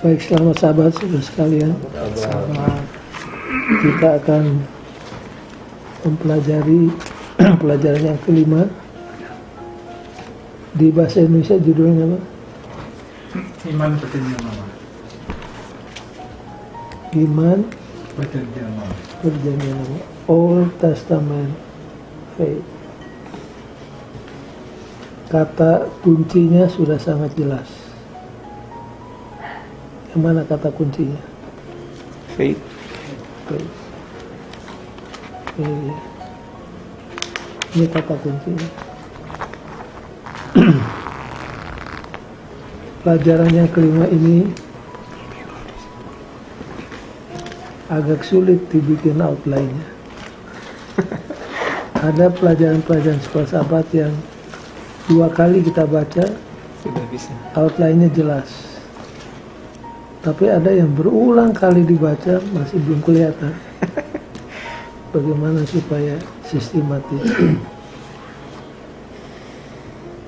Baik, selamat sahabat sekalian. Kita akan mempelajari pelajaran yang kelima. Di bahasa Indonesia judulnya apa? Iman perjanjian lama. Iman Perjanjian lama. perjanjian lama. Old Testament faith. Kata kuncinya sudah sangat jelas. Yang mana kata kuncinya? Faith. Faith. Ini kata kuncinya. Pelajaran yang kelima ini agak sulit dibikin outline-nya. Ada pelajaran-pelajaran sekolah sahabat yang 2 kali kita baca Sudah bisa. outline-nya jelas. Tapi ada yang berulang kali dibaca masih belum kelihatan. Bagaimana supaya sistematis.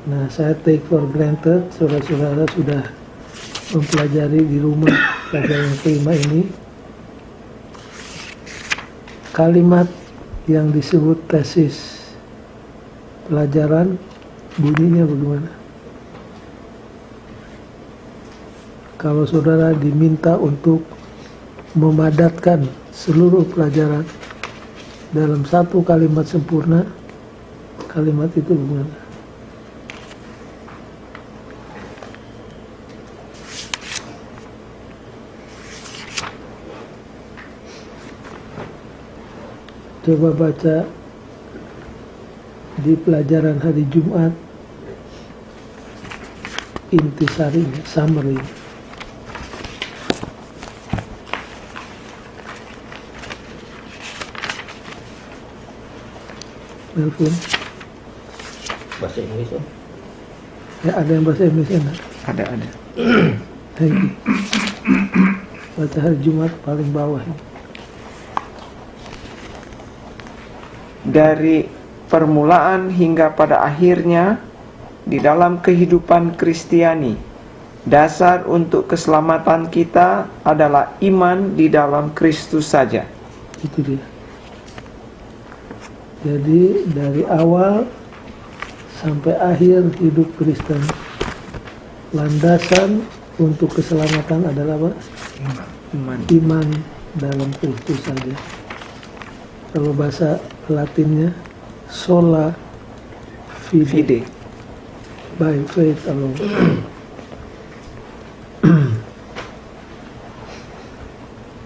Nah, saya take for granted saudara-saudara sudah mempelajari di rumah pelajaran yang kelima ini. Kalimat yang disebut tesis pelajaran bunyinya bagaimana? Kalau saudara diminta untuk memadatkan seluruh pelajaran dalam satu kalimat sempurna, kalimat itu bagaimana? Coba baca di pelajaran hari Jumat intisarinya, summary. Melvin, Bahasa Inggris ya? ya ada yang bahasa Indonesia enggak? Ada. Thank you. Baca hari Jumat paling bawah. Dari permulaan hingga pada akhirnya di dalam kehidupan Kristiani, dasar untuk keselamatan kita adalah iman di dalam Kristus saja. Itu dia. Jadi dari awal sampai akhir hidup Kristen, landasan untuk keselamatan adalah apa? Iman. Iman dalam Kristus saja. Kalau bahasa Latinnya sola fide, Fide. by faith alone.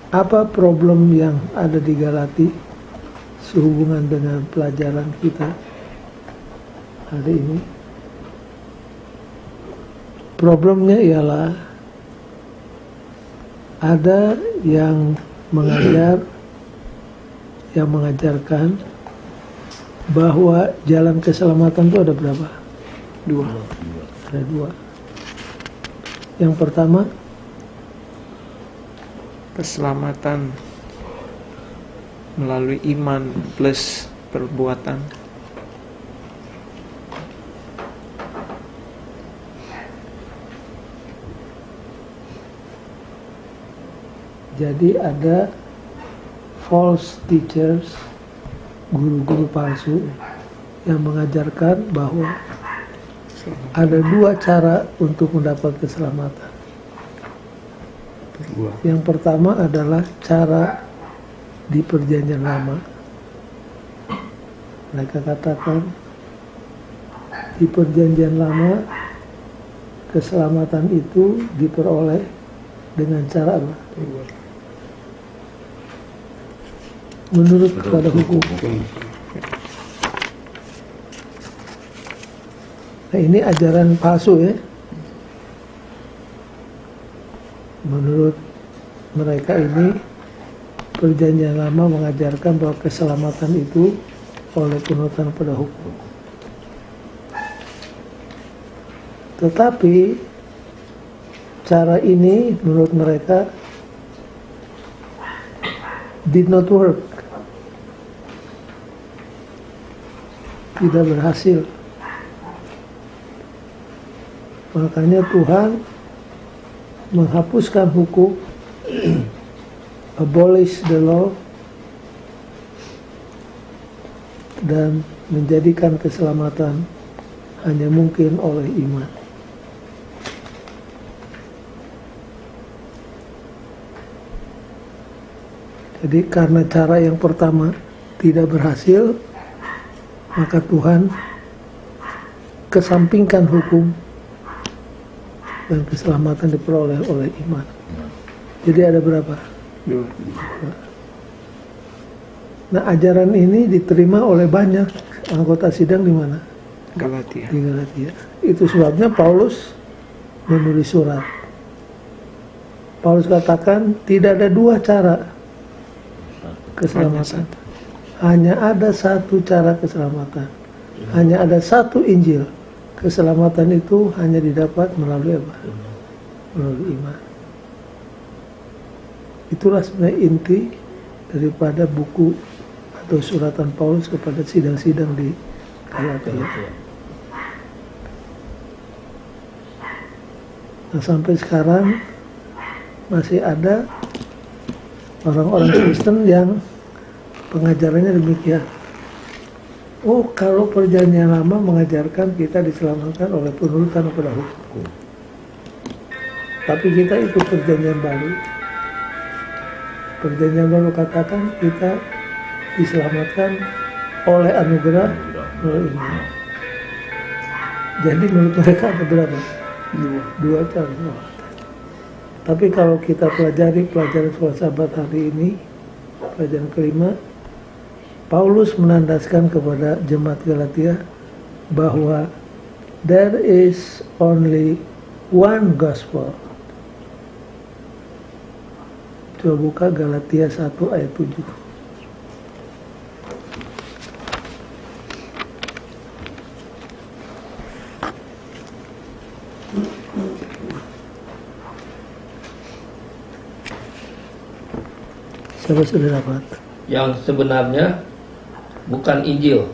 Apa problem yang ada di Galati sehubungan dengan pelajaran kita hari ini? Problemnya ialah ada yang mengajarkan bahwa jalan keselamatan itu ada berapa? 2. Ada 2. Yang pertama, Keselamatan melalui iman plus perbuatan. jadi ada false teachers, guru-guru palsu yang mengajarkan bahwa ada 2 cara untuk mendapat keselamatan. Yang pertama adalah cara di perjanjian lama. Mereka katakan di perjanjian lama keselamatan itu diperoleh dengan cara apa? Menurut kepada hukum. Nah, ini ajaran palsu ya. Menurut mereka ini perjanjian lama mengajarkan bahwa keselamatan itu oleh penurutan pada hukum. Tetapi cara ini menurut mereka did not work. Tidak berhasil. Makanya Tuhan menghapuskan hukum, abolish the law, dan menjadikan keselamatan hanya mungkin oleh iman. Jadi karena cara yang pertama tidak berhasil, maka Tuhan kesampingkan hukum dan keselamatan diperoleh oleh iman. Jadi ada berapa? 2. Nah, ajaran ini diterima oleh banyak anggota sidang di mana? Galatia. Di Galatia. Itu sebabnya Paulus menulis surat. Paulus katakan tidak ada dua cara keselamatan. Hanya ada satu cara keselamatan. Hanya ada satu Injil. Keselamatan itu hanya didapat melalui apa? Melalui iman. Itulah sebenarnya inti daripada buku atau suratan Paulus kepada sidang-sidang di Galatia. Nah, sampai sekarang masih ada orang-orang Kristen yang pengajarannya demikian. Oh, kalau perjanjian lama mengajarkan kita diselamatkan oleh penurutan kepada hukum. Tapi kita ikut perjanjian baru. Perjanjian baru katakan kita diselamatkan oleh anugerah melalui iman. Jadi menurut mereka ada berapa? Dua cara. Tapi kalau kita pelajari pelajaran filsafat hari ini, pelajaran kelima, Paulus menandaskan kepada jemaat Galatia bahwa there is only one gospel. Coba buka Galatia 1 ayat 7. Siapa sudah dapat? Yang sebenarnya bukan Injil.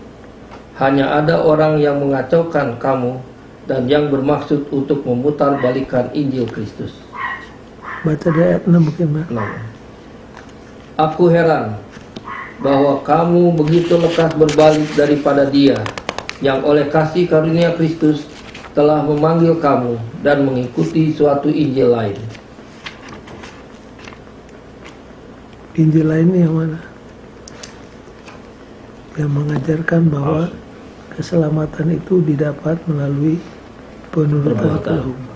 Hanya ada orang yang mengacaukan kamu dan yang bermaksud untuk memutarbalikkan Injil Kristus. Baca dari ayat 6 bagaimana? Nah, aku heran bahwa kamu begitu lekas berbalik daripada Dia yang oleh kasih karunia Kristus telah memanggil kamu dan mengikuti suatu Injil lain. Injil lainnya yang mana? Yang mengajarkan bahwa keselamatan itu didapat melalui penurutan kepada hukum.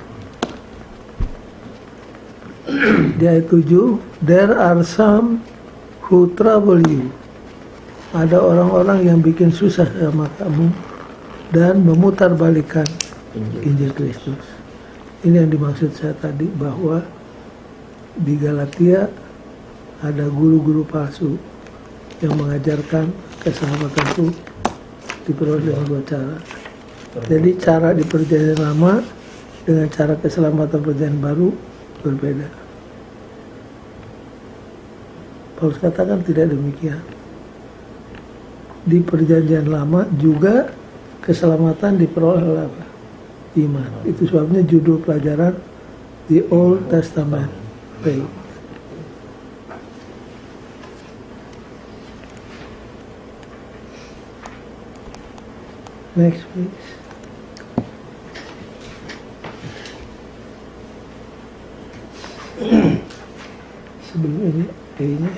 Di ayat 7, there are some who trouble you. Ada orang-orang yang bikin susah sama kamu dan memutarbalikkan Injil Kristus. Ini yang dimaksud saya tadi, bahwa di Galatia ada guru-guru palsu yang mengajarkan keselamatan itu diperoleh dengan dua cara. Jadi cara di perjanjian lama dengan cara keselamatan perjanjian baru berbeda. Paulus katakan tidak demikian. Di perjanjian lama juga keselamatan diperoleh oleh apa? Iman. Itu sebabnya judul pelajaran The Old Testament Faith. Next please. Sebelum ini kayaknya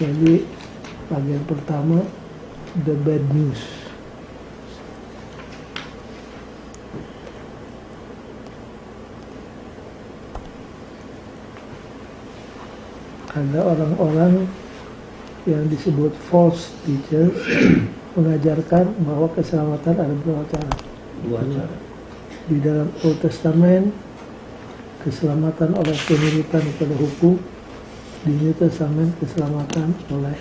jadi bagian pertama the bad news. Ada orang-orang yang disebut false teachers mengajarkan bahwa keselamatan ada dua cara. Dua cara. Di dalam Old Testament keselamatan oleh penurutan kepada hukum, di New Testament keselamatan oleh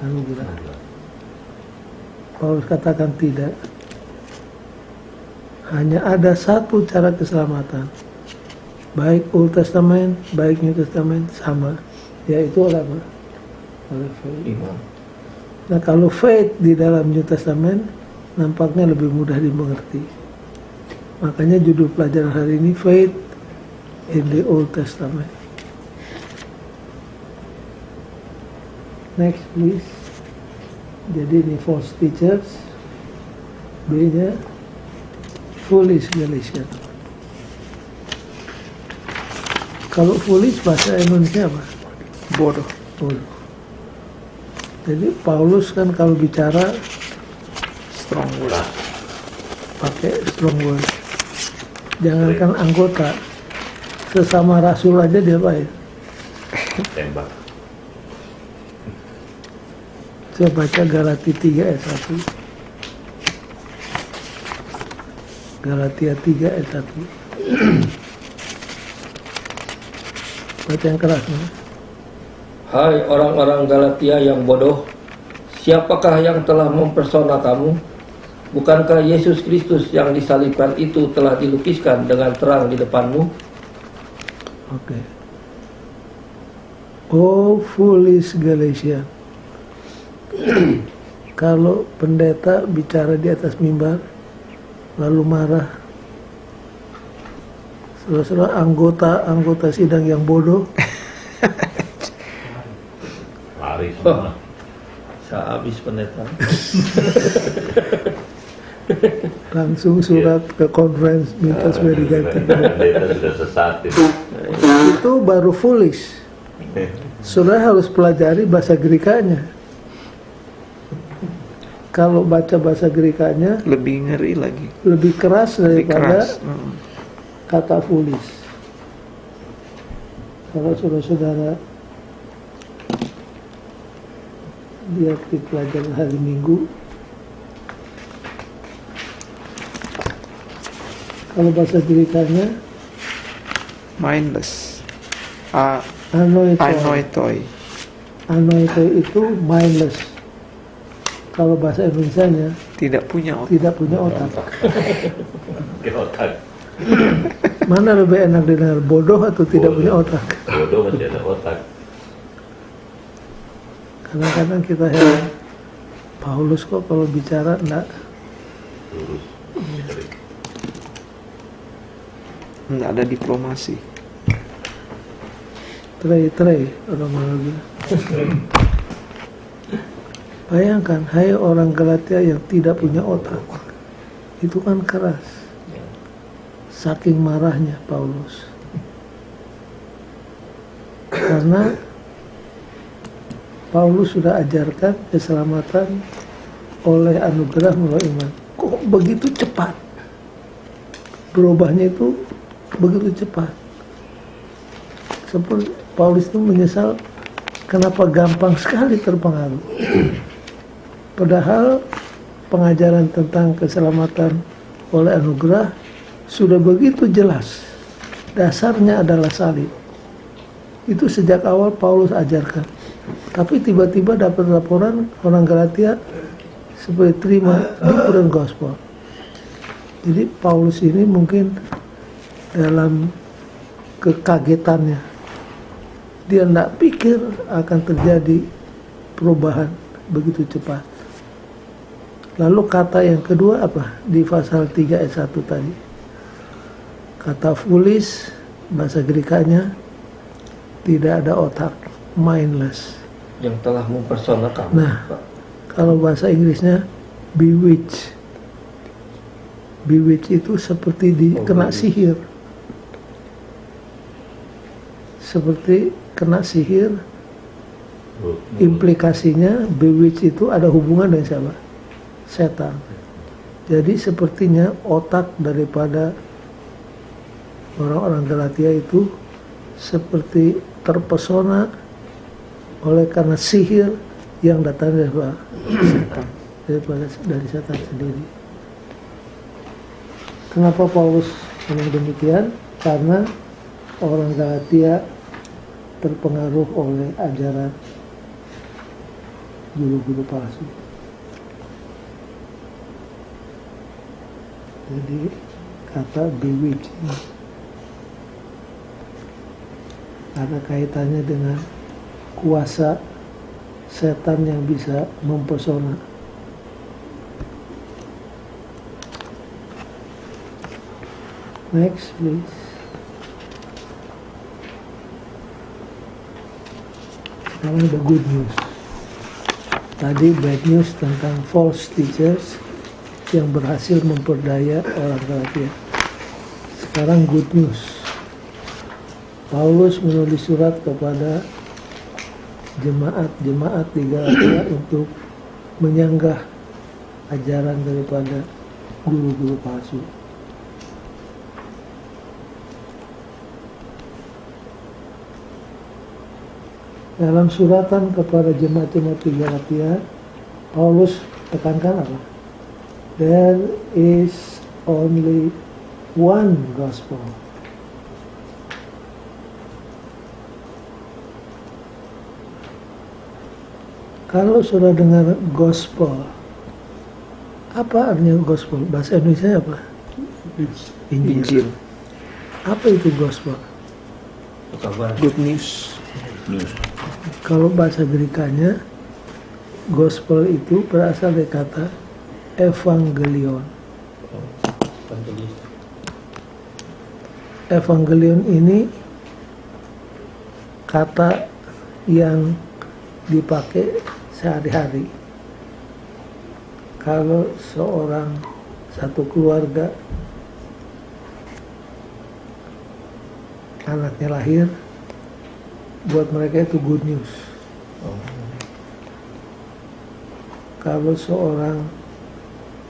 anugerah. Paulus katakan tidak. Hanya ada satu cara keselamatan. Baik Old Testament, baik New Testament sama, yaitu oleh apa? Oleh faith. Iman. Nah, kalau faith di dalam New Testament nampaknya lebih mudah dimengerti. Makanya judul pelajaran hari ini Faith in the Old Testament. Next please. Jadi ini false teachers. B-nya foolish Galatians. Kalau foolish bahasa Indonesia apa? Bodoh. Bodoh. Jadi Paulus kan kalau bicara Strong word. pakai strong word. Jangankan anggota, sesama rasul aja dia baik. Tembak. Saya baca Galatia 3 ayat 1. Galatia 3 ayat 1. Baca yang keras. Hai orang-orang Galatia yang bodoh, siapakah yang telah mempersona kamu? Bukankah Yesus Kristus yang disalibkan itu telah dilukiskan dengan terang di depanmu? Oke. Oh foolish Galatia. Kalau pendeta bicara di atas mimbar lalu marah, saudara anggota sidang yang bodoh Lari Oh, semua. saya habis pendeta. langsung surat ke conference minta supaya diganti. Pendeta sudah sesat itu. Itu baru foolish. Saudara harus pelajari bahasa Grekanya. Kalau baca bahasa Grekanya Lebih ngeri lagi. lebih keras Lebih daripada keras. kata foolish. Kalau saudara-saudara lihat di pelajaran hari Minggu, kalau bahasa Grekanya Mindless. anoitoi. Anoitoi itu mindless. Kalau bahasa Indonesianya Tidak punya otak. tidak punya otak. Ke otak. Mana lebih enak didengar, bodoh atau tidak punya otak? Bodoh masih ada otak. Kadang-kadang kita heran, Paulus kok kalau bicara enggak Lurus. Nggak ada diplomasi. trei orang mana bilang. Bayangkan, hai orang Galatia yang tidak punya otak, itu kan keras. Saking marahnya Paulus. Karena Paulus sudah ajarkan keselamatan oleh anugerah melalui iman. Kok begitu cepat? Berubahnya itu begitu cepat. Seperti Paulus itu menyesal kenapa gampang sekali terpengaruh. Padahal pengajaran tentang keselamatan oleh anugerah sudah begitu jelas. Dasarnya adalah salib. Itu sejak awal Paulus ajarkan. Tapi tiba-tiba dapat laporan orang Galatia supaya terima different gospel. Jadi Paulus ini mungkin dalam kekagetannya, dia tidak pikir akan terjadi perubahan begitu cepat. Lalu kata yang kedua apa? Di pasal 3 ayat 1 tadi. Kata foolish, bahasa Grekanya tidak ada otak, mindless. Yang telah mempersona kamu. Nah, kalau bahasa Inggrisnya bewitched. Bewitched itu seperti kena sihir. Seperti kena sihir, implikasinya bewitched itu ada hubungan dengan siapa? Setan. Jadi sepertinya otak daripada orang-orang Galatia itu seperti terpesona oleh karena sihir yang datang dari setan, dari setan sendiri. Kenapa Paulus ngomong demikian? Karena orang Galatia terpengaruh oleh ajaran guru-guru palsu. Jadi kata bewitched ada kaitannya dengan kuasa setan yang bisa mempesona. Next, please. Sekarang ada good news. Tadi bad news tentang false teachers yang berhasil memperdaya orang Galatia. Sekarang good news. Paulus menulis surat kepada jemaat-jemaat di Galatia untuk menyanggah ajaran daripada guru-guru palsu. Dalam suratan kepada jemaat-jemaat di Galatia, Paulus tekankan apa? There is only one gospel. Kalau sudah dengar gospel, apa artinya gospel? Bahasa Indonesia apa? Injil. Apa itu gospel? Kabar. Good news. Kalau bahasa Grekanya, gospel itu berasal dari kata evangelion. Evangelis. Evangelion ini kata yang dipakai sehari-hari. Kalau satu keluarga anaknya lahir, buat mereka itu good news. Kalau seorang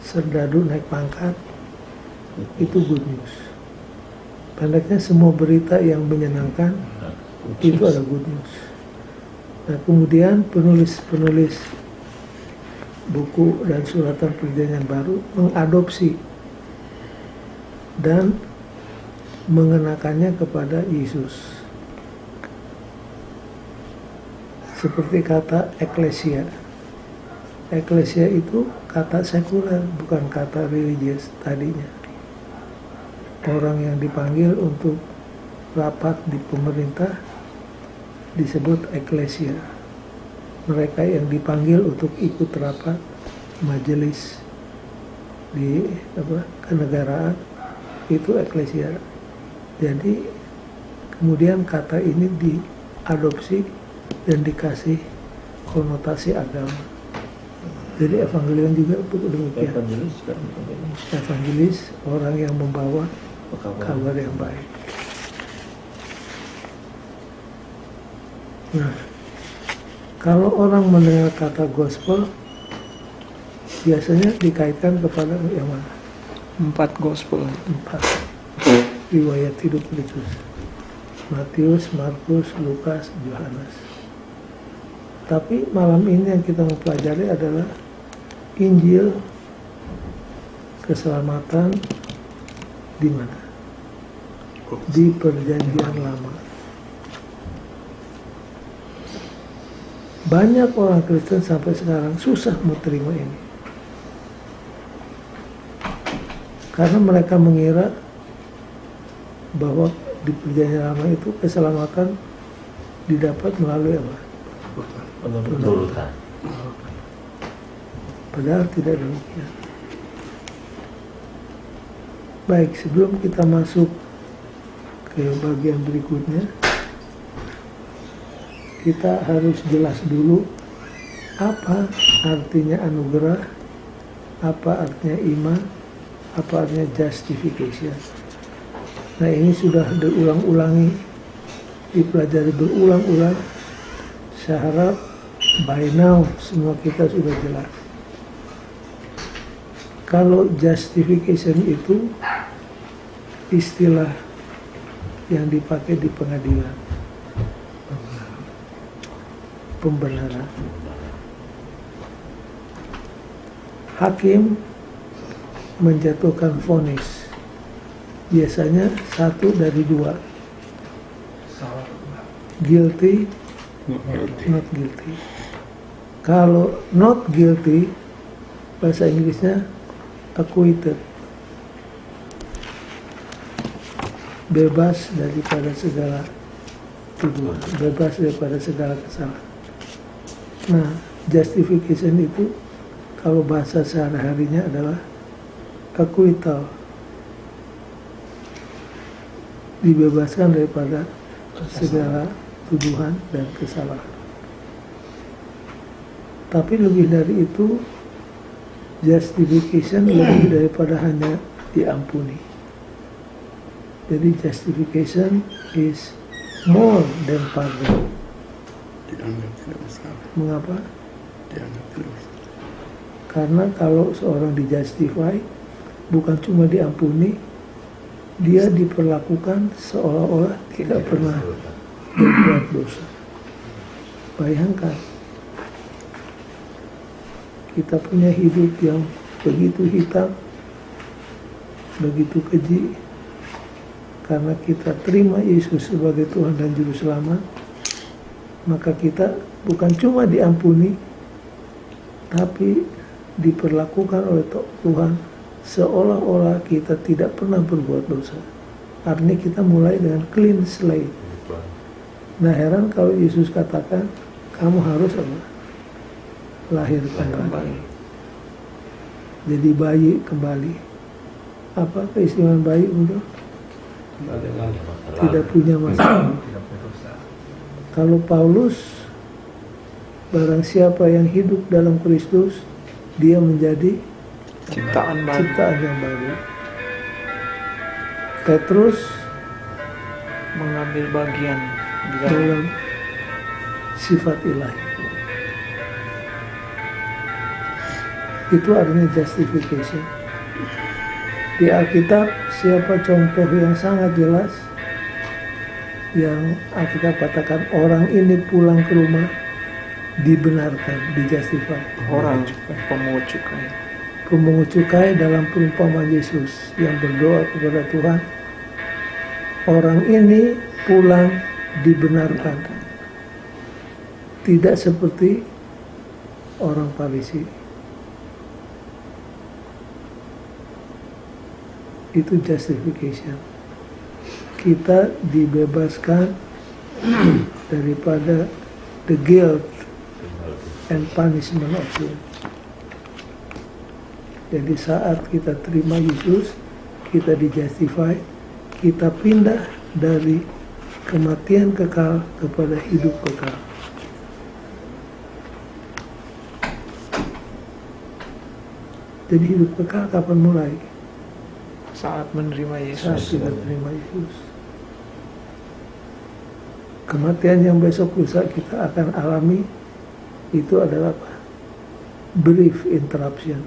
serdadu naik pangkat, itu good news. Pendeknya semua berita yang menyenangkan itu ada good news. Nah, kemudian penulis-penulis buku dan suratan perjanjian baru mengadopsi dan mengenakannya kepada Yesus. Seperti kata eklesia. Eklesia itu kata sekuler, bukan kata religius tadinya. Orang yang dipanggil untuk rapat di pemerintah disebut eklesia. Mereka yang dipanggil untuk ikut rapat majelis di kenegaraan itu eklesia. Jadi kemudian kata ini diadopsi dan dikasih konotasi agama. Jadi evangelion juga demikian. Evangelis orang yang membawa kabar yang baik. Nah, kalau orang mendengar kata gospel, biasanya dikaitkan kepada yang mana? 4 gospel. 4 riwayat hidup Kristus. Matius, Markus, Lukas, Yohanes. Tapi malam ini yang kita mau pelajari adalah Injil keselamatan di mana? Di Perjanjian Lama. Banyak orang Kristen sampai sekarang susah mau terima ini. Karena mereka mengira bahwa di Perjanjian Lama itu keselamatan didapat melalui apa? Penurutan. Padahal tidak demikian. Baik, sebelum kita masuk ke bagian berikutnya, kita harus jelas dulu apa artinya anugerah, apa artinya iman, apa artinya justification. Nah, ini sudah diulang-ulangi, dipelajari berulang-ulang. Saya harap by now semua kita sudah jelas. Kalau justification itu istilah yang dipakai di pengadilan. Pembenaran. Hakim menjatuhkan vonis. Biasanya 1 dari 2. Guilty, not guilty. Kalau not guilty, bahasa Inggrisnya acquitted. Bebas daripada segala tuduhan, bebas daripada segala kesalahan. Nah, justification itu kalau bahasa sehari-harinya adalah acquittal, dibebaskan daripada segala tuduhan dan kesalahan. Tapi lebih dari itu, justification lebih daripada hanya diampuni. Jadi justification is more than pardon. Dianggap tidak bersalah. Mengapa? Dianggap tidak bersalah. Karena kalau seorang dijustify, bukan cuma diampuni, dia diperlakukan seolah-olah tidak pernah berbuat dosa. Bayangkan, kita punya hidup yang begitu hitam, begitu keji, karena kita terima Yesus sebagai Tuhan dan Juru Selamat, maka kita bukan cuma diampuni, tapi diperlakukan oleh Tuhan seolah-olah kita tidak pernah berbuat dosa. Artinya kita mulai dengan clean slate. Nah, heran kalau Yesus katakan, kamu harus apa? Lahir kembali. Jadi bayi kembali. Apa keistimewaan bayi, Bro? Tidak punya masalah. Tidak berdosa. Kalau Paulus, barang siapa yang hidup dalam Kristus, dia menjadi Ciptaan baru. ciptaan yang baru. Petrus Mengambil bagian di dalam dalam sifat ilahi. Itu artinya justification. Di Alkitab, siapa contoh yang sangat jelas yang Alkitab katakan orang ini pulang ke rumah dibenarkan, dijustify. orang pemungut cukai. Pemungut cukai dalam perumpamaan Yesus yang berdoa kepada Tuhan, orang ini pulang dibenarkan, tidak seperti orang Farisi. Itu justification. Kita dibebaskan daripada the guilt and punishment of sin. Jadi saat kita terima Yesus, kita dijustify, kita pindah dari kematian kekal kepada hidup kekal. Jadi hidup kekal kapan mulai? Saat menerima Saat Yesus. kita terima Yesus. Kematian yang besok lusa kita akan alami itu adalah apa? Brief interruption,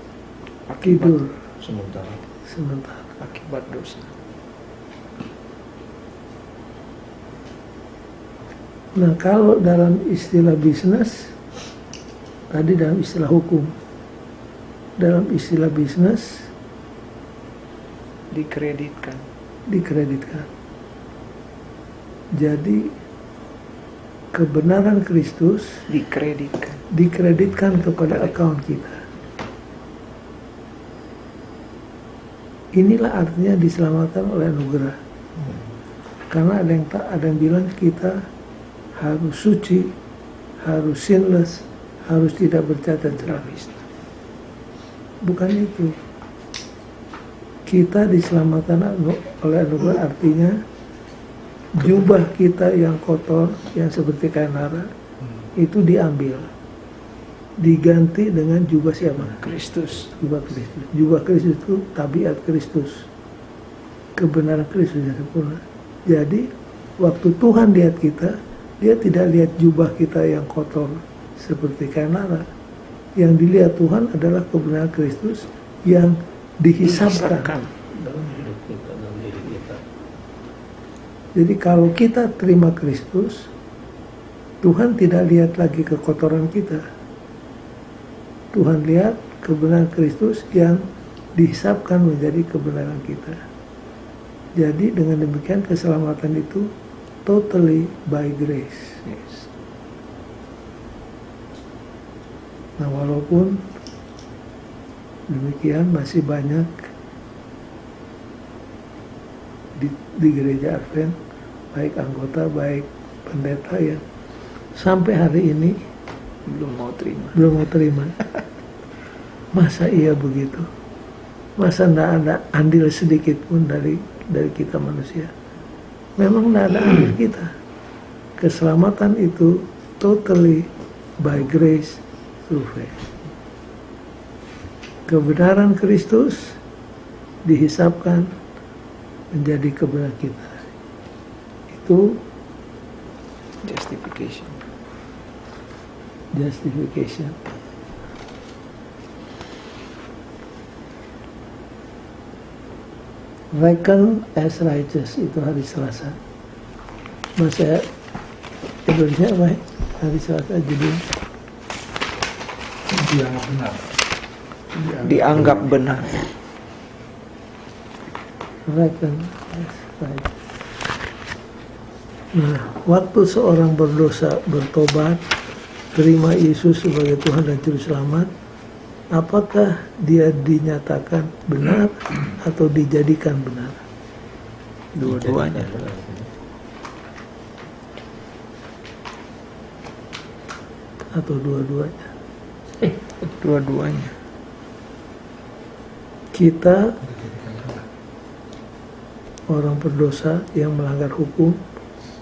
tidur Sementara. sementara. Akibat dosa. Nah, kalau dalam istilah bisnis, tadi dalam istilah hukum, dalam istilah bisnis Dikreditkan. dikreditkan. Jadi kebenaran Kristus Dikreditkan. dikreditkan kepada account kita. Inilah artinya diselamatkan oleh anugerah. Karena ada yang bilang kita harus suci, harus sinless, harus tidak bercacat celah. Bukan itu. Kita diselamatkan oleh anugerah artinya jubah kita yang kotor, yang seperti kain nara, itu diambil, diganti dengan jubah siapa? Kristus. Jubah Kristus. Jubah Kristus itu tabiat Kristus, kebenaran Kristus yang sempurna. Jadi waktu Tuhan lihat kita, dia tidak lihat jubah kita yang kotor seperti kain nara. Yang dilihat Tuhan adalah kebenaran Kristus yang dihisapkan. dalam hidup kita, dalam diri kita. Jadi kalau kita terima Kristus, Tuhan tidak lihat lagi kekotoran kita. Tuhan lihat kebenaran Kristus yang dihisapkan menjadi kebenaran kita. Jadi dengan demikian keselamatan itu totally by grace. Yes. Nah, walaupun demikian masih banyak di gereja Advent, baik anggota, baik pendeta yang sampai hari ini Belum mau terima. belum mau terima. Masa iya begitu? Masa tidak ada andil sedikit pun dari kita manusia? Memang tidak ada andil kita. Keselamatan itu totally by grace through faith. Kebenaran Kristus dihisapkan menjadi kebenaran kita. Itu Justification. justification. Reckon as righteous itu hari Selasa. Bahasa Indonesia apa ya? Hari Selasa judul Dianggap benar. Dianggap benar. reckon as righteous. Nah, waktu seorang berdosa bertobat, terima Yesus sebagai Tuhan dan Juru Selamat, apakah dia dinyatakan benar atau dijadikan benar? Dua-duanya. Atau dua-duanya? Dua-duanya. Kita orang berdosa yang melanggar hukum,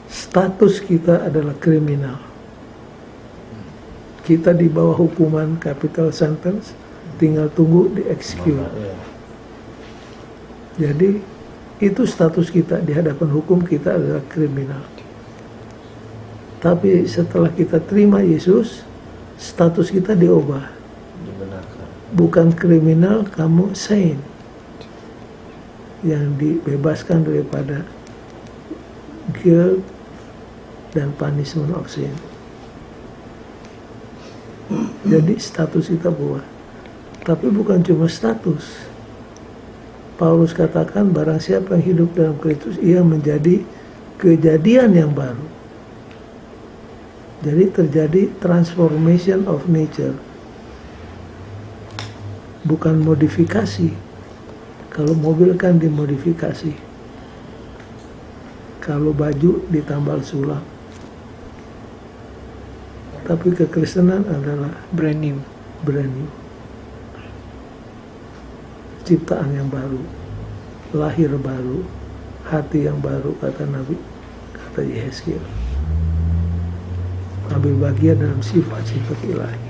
status kita adalah kriminal. Kita di bawah hukuman capital sentence, tinggal tunggu di-execute. Jadi itu status kita di hadapan hukum, kita adalah kriminal. Tapi setelah kita terima Yesus, status kita diubah. Dibenarkan. Bukan kriminal, kamu saint, yang dibebaskan daripada guilt dan punishment of sin. Jadi status kita berubah. Tapi bukan cuma status. Paulus katakan barang siapa yang hidup dalam Kristus, ia menjadi kejadian yang baru. Jadi terjadi transformation of nature. Bukan modifikasi. Kalau mobil kan dimodifikasi. Kalau baju ditambal sulam. Tapi kekristenan adalah Brand new. brand new. Ciptaan yang baru. Lahir baru. Hati yang baru, kata Nabi, kata Yehezkiel. Ambil bagian dalam sifat-sifat ilahi.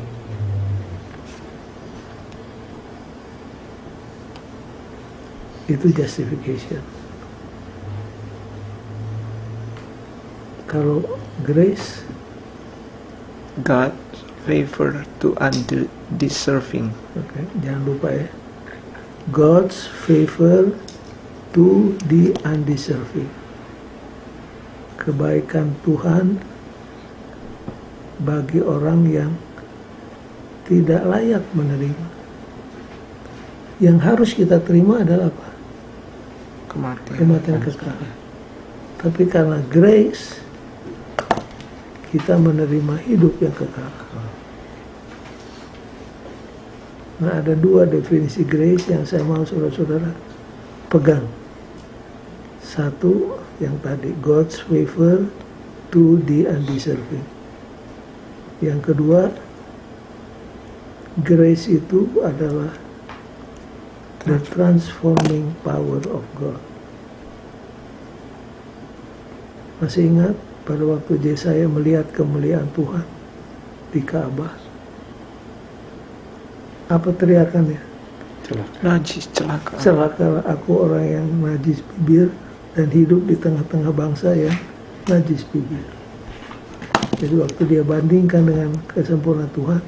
Itu justification. Kalau grace, God favor to undeserving. oke, jangan lupa ya. God's favor to the undeserving. Kebaikan Tuhan bagi orang yang tidak layak menerima. Yang harus kita terima adalah apa? Kematian kekal. Tapi karena grace, kita menerima hidup yang kekal. Nah, ada dua definisi grace yang saya mau saudara-saudara pegang. Satu yang tadi, God's favor to the undeserving. Yang kedua, grace itu adalah the transforming power of God. Masih ingat pada waktu Yesaya melihat kemuliaan Tuhan di Ka'bah? Apa teriakannya? Najis, celaka. Celakalah aku orang yang najis bibir dan hidup di tengah-tengah bangsa yang najis bibir. Jadi waktu dia bandingkan dengan kesempurnaan Tuhan,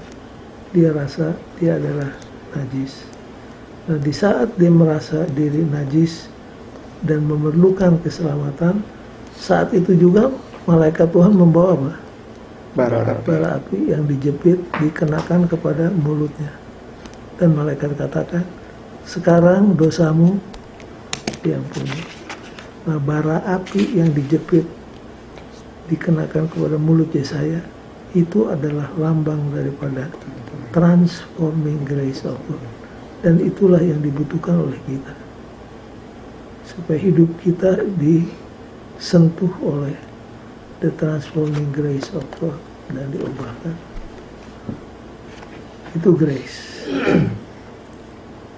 dia rasa dia adalah najis. Nah, di saat dia merasa diri najis dan memerlukan keselamatan, saat itu juga malaikat Tuhan membawa apa? Bara api yang dijepit dikenakan kepada mulutnya. Dan malaikat katakan, sekarang dosamu diampuni. Nah, bara api yang dijepit dikenakan kepada mulut Yesaya itu adalah lambang daripada transforming grace of God. Dan itulah yang dibutuhkan oleh kita. Supaya hidup kita disentuh oleh the transforming grace of God dan diubahkan. Itu grace.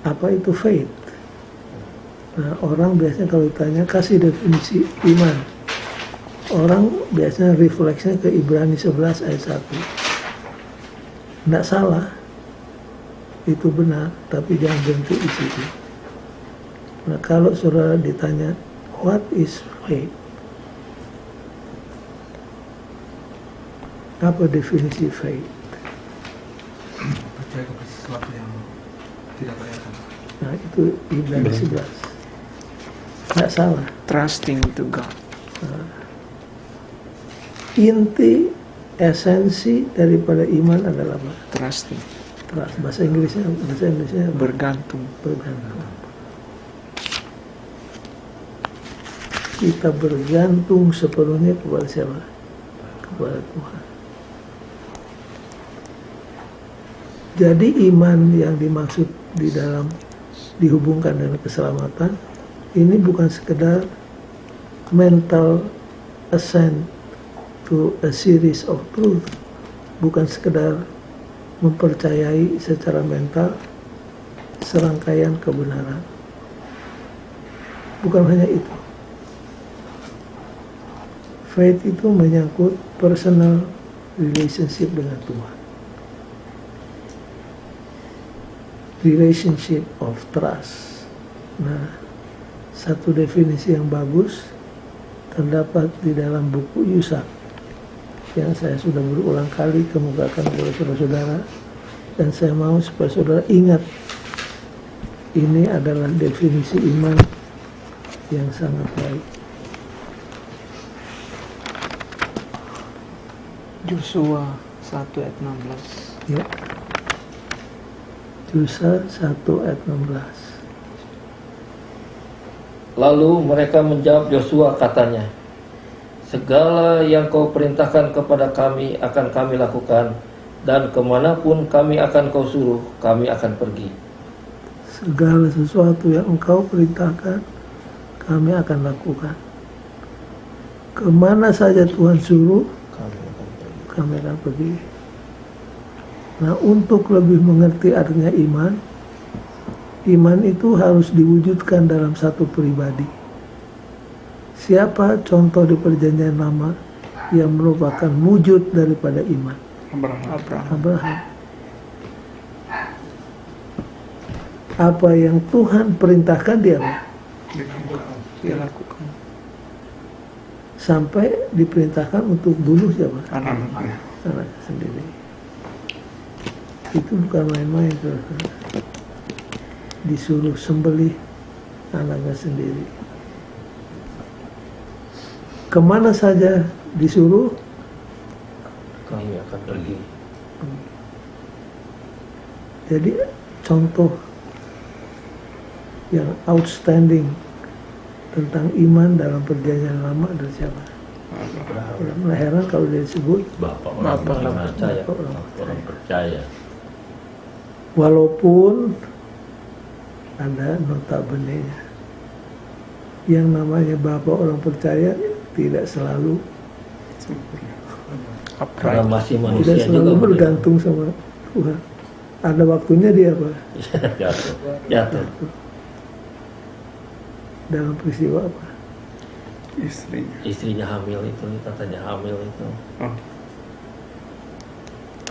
Apa itu faith? Nah, orang biasanya kalau ditanya kasih definisi iman, orang biasanya refleksnya ke Ibrani 11 ayat 1. Tidak salah, itu benar, tapi jangan berhenti di situ. Nah, kalau saudara ditanya what is faith, apa definisi faith? Percaya kepada sesuatu yang tidak kelihatan. Nah, itu Ibrani 11. Tidak salah. Trusting to God. Inti esensi daripada iman adalah apa? Trusting. Trust. Bahasa Inggrisnya apa? Bergantung. Bergantung. Kita bergantung sepenuhnya kepada siapa? Kepada Tuhan. Jadi iman yang dimaksud di dalam dihubungkan dengan keselamatan ini bukan sekedar mental assent to a series of truth, bukan sekedar mempercayai secara mental serangkaian kebenaran. Bukan hanya itu. Faith itu menyangkut personal relationship dengan Tuhan. Relationship of trust. Nah, satu definisi yang bagus terdapat di dalam buku Yusak yang saya sudah berulang kali kemukakan kepada saudara-saudara, dan saya mau supaya saudara ingat ini adalah definisi iman yang sangat baik. Yosua 1 ayat 16. Ya. Yusak 1 ayat 16. Lalu mereka menjawab Yosua katanya, segala yang kau perintahkan kepada kami akan kami lakukan, dan kemanapun kami akan kau suruh, kami akan pergi. Segala sesuatu yang engkau perintahkan, kami akan lakukan. Kemana saja Tuhan suruh, kami akan pergi. Nah, untuk lebih mengerti artinya iman, iman itu harus diwujudkan dalam satu pribadi. Siapa contoh di Perjanjian Lama yang merupakan wujud daripada iman? Abraham. Apa yang Tuhan perintahkan dia Dia lakukan. sampai diperintahkan untuk bunuh siapa? Anaknya. Anaknya sendiri. Itu bukan main-main, saudara. Disuruh sembelih anaknya sendiri. Kemana saja disuruh, Kami akan pergi. jadi contoh yang outstanding tentang iman dalam Perjanjian Lama adalah siapa? Orang heran kalau dia disebut Bapak Bapak orang orang percaya. percaya. Orang percaya. walaupun ada notabene-nya. Yang namanya Bapak orang percaya tidak selalu Karena masih tidak manusia selalu juga bergantung sama Tuhan. Ada waktunya dia apa? Jatuh. jatuh. Dalam peristiwa apa? Istrinya. Istrinya hamil itu, katanya hamil itu. Oh,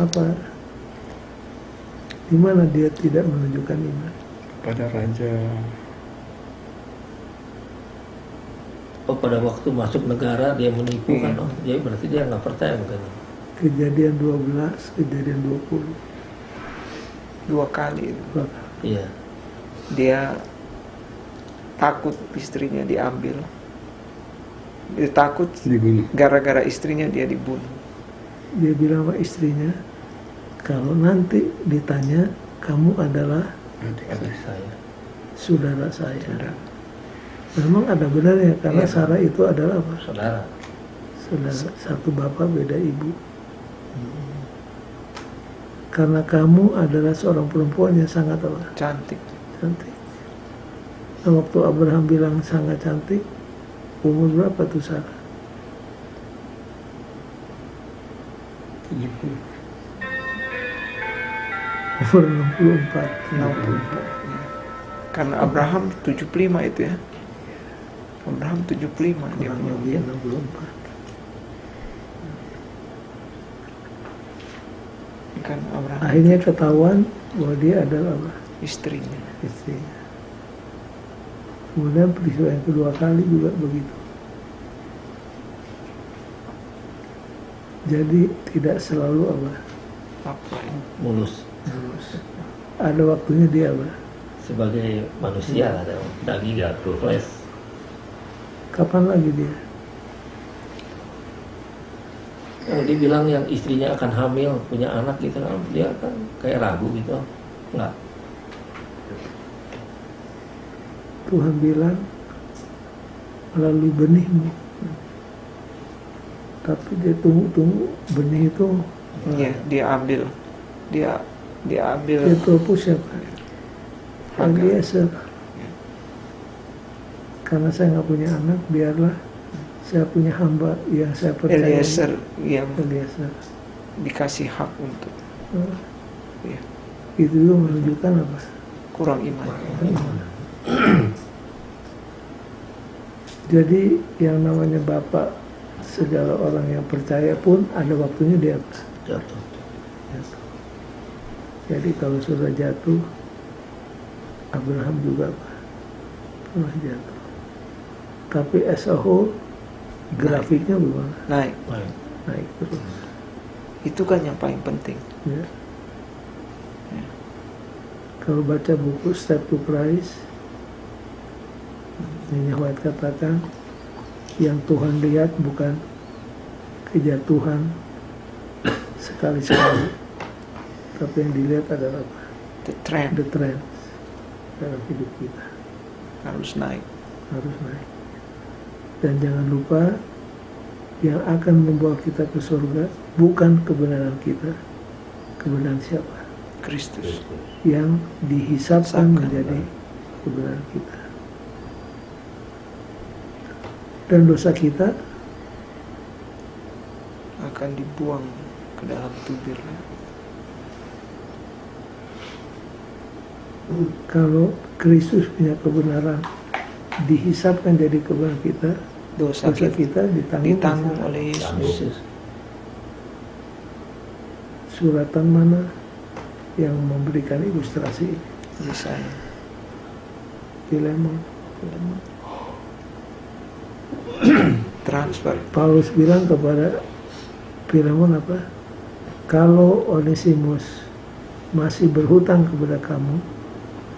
Apa? Di mana dia tidak menunjukkan iman? pada raja. Oh, pada waktu masuk negara dia menipu kan? Oh, jadi berarti dia nggak percaya mungkin. Kejadian 12, kejadian 20. 2 kali. Iya. Dia takut istrinya diambil. Dia takut Dibunuh. gara-gara istrinya dia dibunuh. Dia bilang sama istrinya, kalau nanti ditanya, kamu adalah Adik saya. saudara saya. Memang ada benarnya, karena Sarah itu adalah apa? Saudara. Saudara, satu bapak beda ibu. Karena kamu adalah seorang perempuan yang sangat apa? Cantik. Cantik. Nah, waktu Abraham bilang sangat cantik, umur berapa tuh Sarah? 70. Umur 64. 64. Ya. Karena Abraham 75 itu ya. Abraham 75 dia Kurang punya lebih usia. 64. Kan Abraham Akhirnya ketahuan bahwa dia adalah apa? istrinya. Istrinya. Kemudian peristiwa yang kedua kali juga begitu. Jadi tidak selalu apa? Apa ya? Mulus Ada waktunya dia apa? sebagai manusia lah, daging Jatuh. flesh. Kapan lagi dia? Yang dibilang yang istrinya akan hamil, punya anak gitu, dia kan kayak ragu gitu. Enggak. Tuhan bilang melalui benihmu. Tapi dia tunggu benih itu Iya, dia ambil. Dia ambil dia propose siapa? Hagar. Eliezer. Karena saya nggak punya anak, biarlah saya punya hamba yang saya percaya. Eliezer yang Eliezer. dikasih hak untuk Nah, ya, itu juga menunjukkan apa? kurang iman. Jadi yang namanya Bapak segala orang yang percaya pun ada waktunya dia apa? Jatuh. Jatuh. Jadi kalau sudah jatuh, Abraham juga apa? Pernah jatuh. Tapi as a whole, grafiknya bagaimana? Naik. Baik. Naik terus. Itu kan yang paling penting. Ya. Kalau baca buku Step to Christ, Nyonya White katakan, yang Tuhan lihat bukan kejatuhan sekali-sekali, tapi yang dilihat adalah apa? The trend The trend dalam hidup kita harus naik. harus naik. Dan jangan lupa, yang akan membawa kita ke surga bukan kebenaran kita, kebenaran siapa? Kristus. Yang dihisapkan Hisapkan. menjadi kebenaran kita. Dan dosa kita Akan dibuang ke dalam tubir. kalau Kristus punya kebenaran dihisapkan jadi kebenaran kita, Dosa dosa kita kita ditanggung oleh Yesus. Yesus. Suratan mana yang memberikan ilustrasi ini? Yesaya. Filemon. Transfer. Paulus bilang kepada Filemon apa? Kalau Onesimus masih berhutang kepada kamu,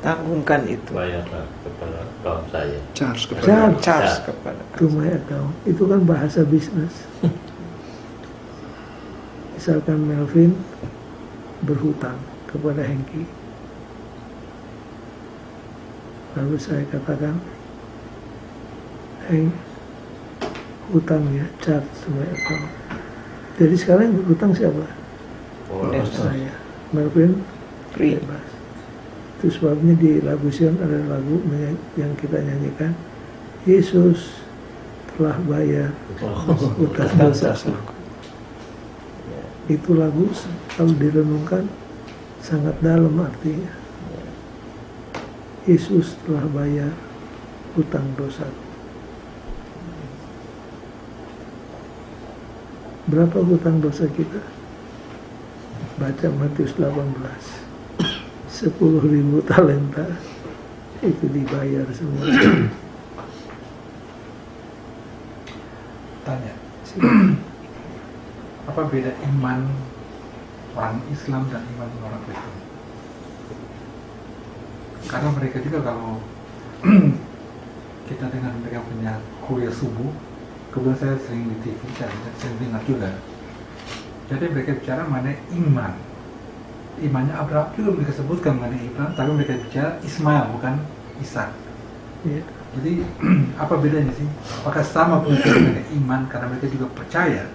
Tanggungkan itu. Bayarlah kepada kawan saya. Charge kepada Charge. Charge kepada to my account. Itu kan bahasa bisnis. Misalkan Melvin berhutang kepada Hengki, lalu saya katakan, Heng, hutangnya charge to my account. Jadi sekarang yang berhutang siapa? Bebas. Saya. Melvin free. bebas. Itu sebabnya di lagu Sion ada lagu yang kita nyanyikan, Yesus telah bayar hutang dosaku. Itu lagu kalau direnungkan sangat dalam artinya. Yesus telah bayar hutang dosaku. Berapa hutang dosa kita? Baca Matius 18. 10.000 talenta itu dibayar semua. Tanya, apa beda iman orang Islam dan iman orang Kristen? Karena mereka juga kalau kita dengan mereka punya kuliah subuh, kebetulan saya sering di TV, saya sering dengar juga. Jadi mereka bicara mengenai iman. Imannya Abraham juga mereka sebutkan mengenai Ibrahim, tapi mereka bicara Ismail bukan Ishak. Ya. Jadi apa bedanya sih? Apakah sama punya iman karena mereka juga percaya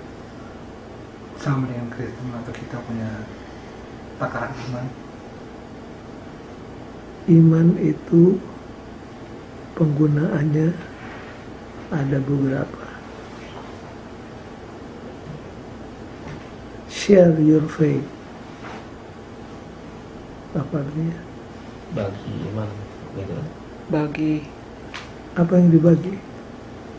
sama dengan Kristen atau kita punya takaran iman? Iman itu penggunaannya ada beberapa. Share your faith. Apa artinya? bagi iman gitu. Bagi Apa yang dibagi?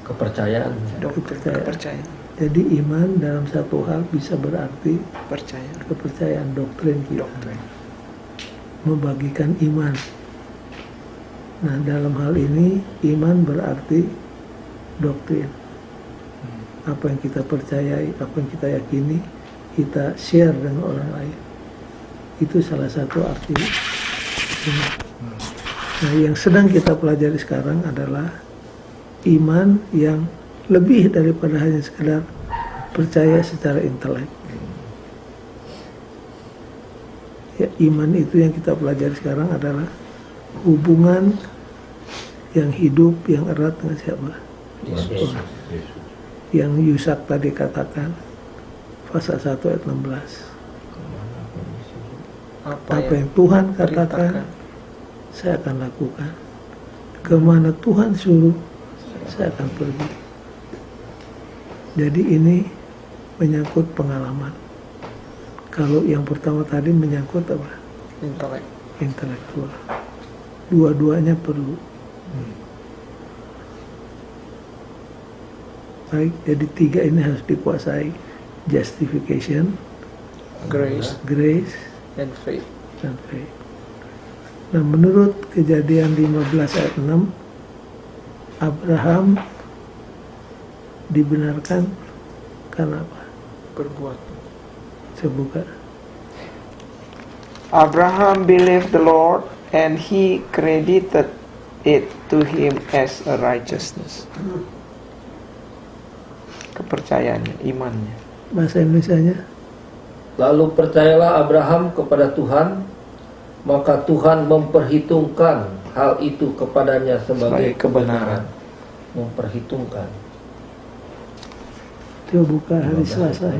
Kepercayaan. kepercayaan. Jadi iman dalam satu hal bisa berarti Percaya. kepercayaan doktrin kita. Doktrin. Membagikan iman. Nah, dalam hal ini iman berarti doktrin. Apa yang kita percayai, apa yang kita yakini, kita share dengan orang lain. Itu salah satu arti iman. Nah, yang sedang kita pelajari sekarang adalah iman yang lebih daripada hanya sekedar percaya secara intelek. Ya, iman itu yang kita pelajari sekarang adalah hubungan yang hidup, yang erat dengan siapa? Yesus. Yang Yusak tadi katakan, pasal 1 ayat 16. Apa yang Tuhan katakan, saya akan lakukan. Kemana Tuhan suruh, saya akan pergi. Jadi ini menyangkut pengalaman. Kalau yang pertama tadi menyangkut apa? Intelek. Intelektual. Dua-duanya perlu. Baik, jadi tiga ini harus dikuasai. Justification, Grace grace, and faith. dan faith. Nah, menurut Kejadian 15 ayat 6, Abraham dibenarkan karena apa? Berbuat. Saya buka. Abraham believed the Lord and he credited it to him as a righteousness. Kepercayaannya, imannya. Bahasa Indonesianya, Lalu percayalah Abraham kepada Tuhan, maka Tuhan memperhitungkan hal itu kepadanya sebagai Sebagai kebenaran. Memperhitungkan. coba buka hari Selasa.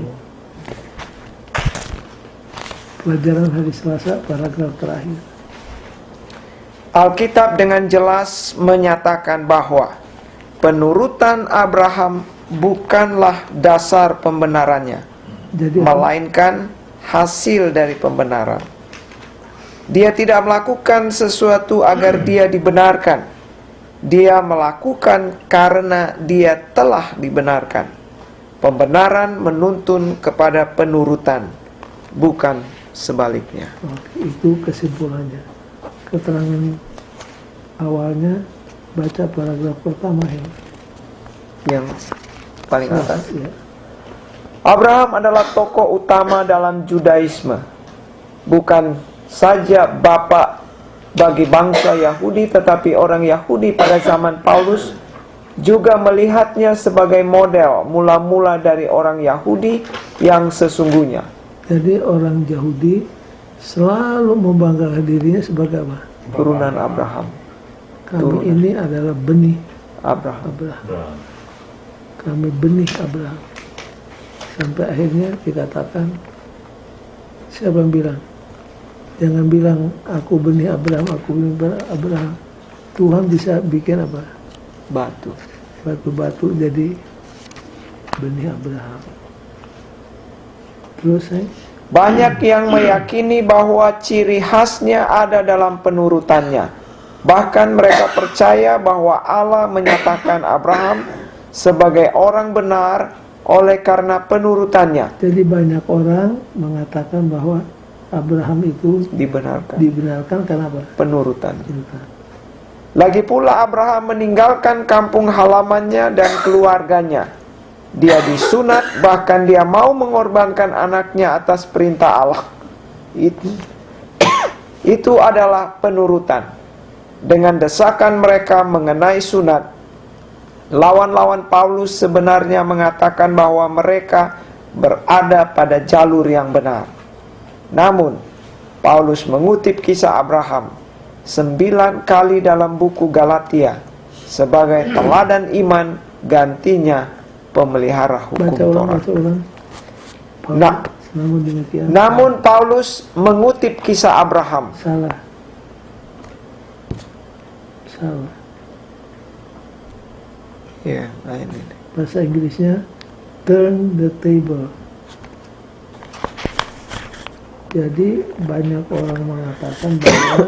Pelajaran hari Selasa, paragraf terakhir. Alkitab dengan jelas menyatakan bahwa penurutan Abraham bukanlah dasar pembenarannya, Jadi melainkan hasil dari pembenaran. Dia tidak melakukan sesuatu agar dia dibenarkan. Dia melakukan karena dia telah dibenarkan. Pembenaran menuntun kepada penurutan, bukan sebaliknya. oke, itu kesimpulannya. Keterangan awalnya baca paragraf pertama ya. Yang paling atas. Ya. Abraham adalah tokoh utama dalam Judaisme. Bukan saja bapak bagi bangsa Yahudi, tetapi orang Yahudi pada zaman Paulus juga melihatnya sebagai model mula-mula dari orang Yahudi yang sesungguhnya. Jadi orang Yahudi selalu membanggakan dirinya sebagai apa? Turunan Abraham. Kami Turunan. ini adalah benih Abraham. Abraham. Kami benih Abraham. Sampai akhirnya dikatakan, siapa yang bilang? Jangan bilang aku benih Abraham, aku benih Abraham. Tuhan bisa bikin apa? Batu. Batu-batu jadi benih Abraham. Terus Banyak yang meyakini bahwa ciri khasnya ada dalam penurutannya. Bahkan mereka percaya bahwa Allah menyatakan Abraham sebagai orang benar oleh karena penurutannya. jadi banyak orang mengatakan bahwa Abraham itu dibenarkan karena apa? Penurutan. Penurutan. Lagi pula Abraham meninggalkan kampung halamannya dan keluarganya. Dia disunat, bahkan dia mau mengorbankan anaknya atas perintah Allah. Itu adalah penurutan. Dengan desakan mereka mengenai sunat, lawan-lawan Paulus sebenarnya mengatakan bahwa mereka berada pada jalur yang benar. Namun, Paulus mengutip kisah Abraham 9 kali dalam buku Galatia sebagai teladan iman, gantinya pemelihara hukum Baca ulang, Taurat. baca ulang. Nah, Namun demikian. Namun Paulus mengutip kisah Abraham. Salah. Ya, ini. Bahasa Inggrisnya turn the table. Jadi banyak orang mengatakan bahwa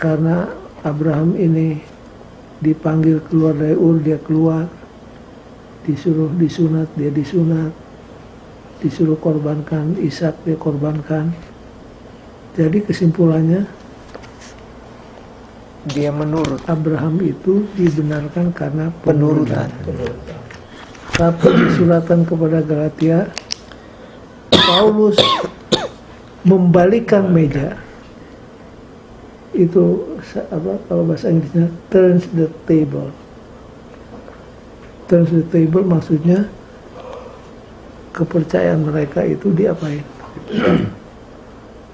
karena Abraham ini dipanggil keluar dari Ur, dia keluar, disuruh disunat, dia disunat, disuruh korbankan Ishak, dia korbankan. Jadi kesimpulannya Dia menurut. Abraham itu dibenarkan karena Penurutan. Tapi di suratan kepada Galatia, Paulus membalikkan meja. Itu apa kalau bahasa Inggrisnya turns the table. Turns the table maksudnya kepercayaan mereka itu diapain?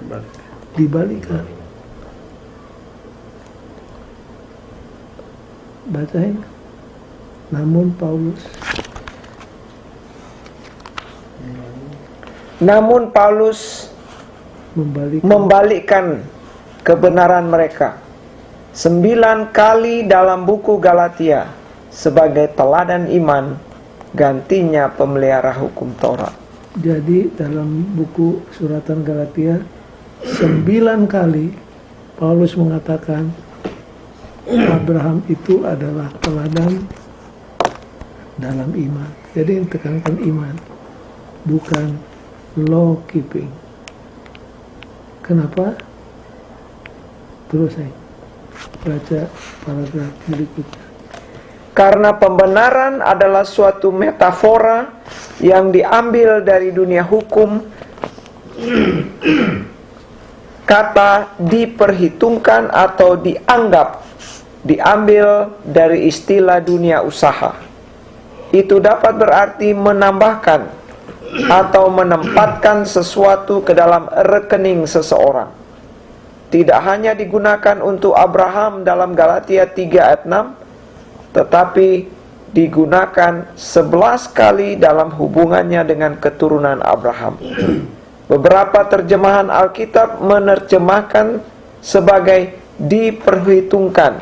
Balik. Dibalikkan. Bacain. Namun Paulus membalikkan kebenaran mereka 9 kali dalam buku Galatia sebagai teladan iman, gantinya pemelihara hukum Taurat. Jadi dalam buku suratan Galatia 9 kali Paulus mengatakan Abraham itu adalah teladan dalam iman. Jadi yang tekankan iman, bukan law keeping. Kenapa? Terus saya baca paragraf berikutnya. Karena pembenaran adalah suatu metafora yang diambil dari dunia hukum. Kata diperhitungkan atau dianggap diambil dari istilah dunia usaha. Itu dapat berarti menambahkan atau menempatkan sesuatu ke dalam rekening seseorang. Tidak hanya digunakan untuk Abraham dalam Galatia 3 ayat 6, tetapi digunakan 11 kali dalam hubungannya dengan keturunan Abraham. Beberapa terjemahan Alkitab menerjemahkan sebagai diperhitungkan,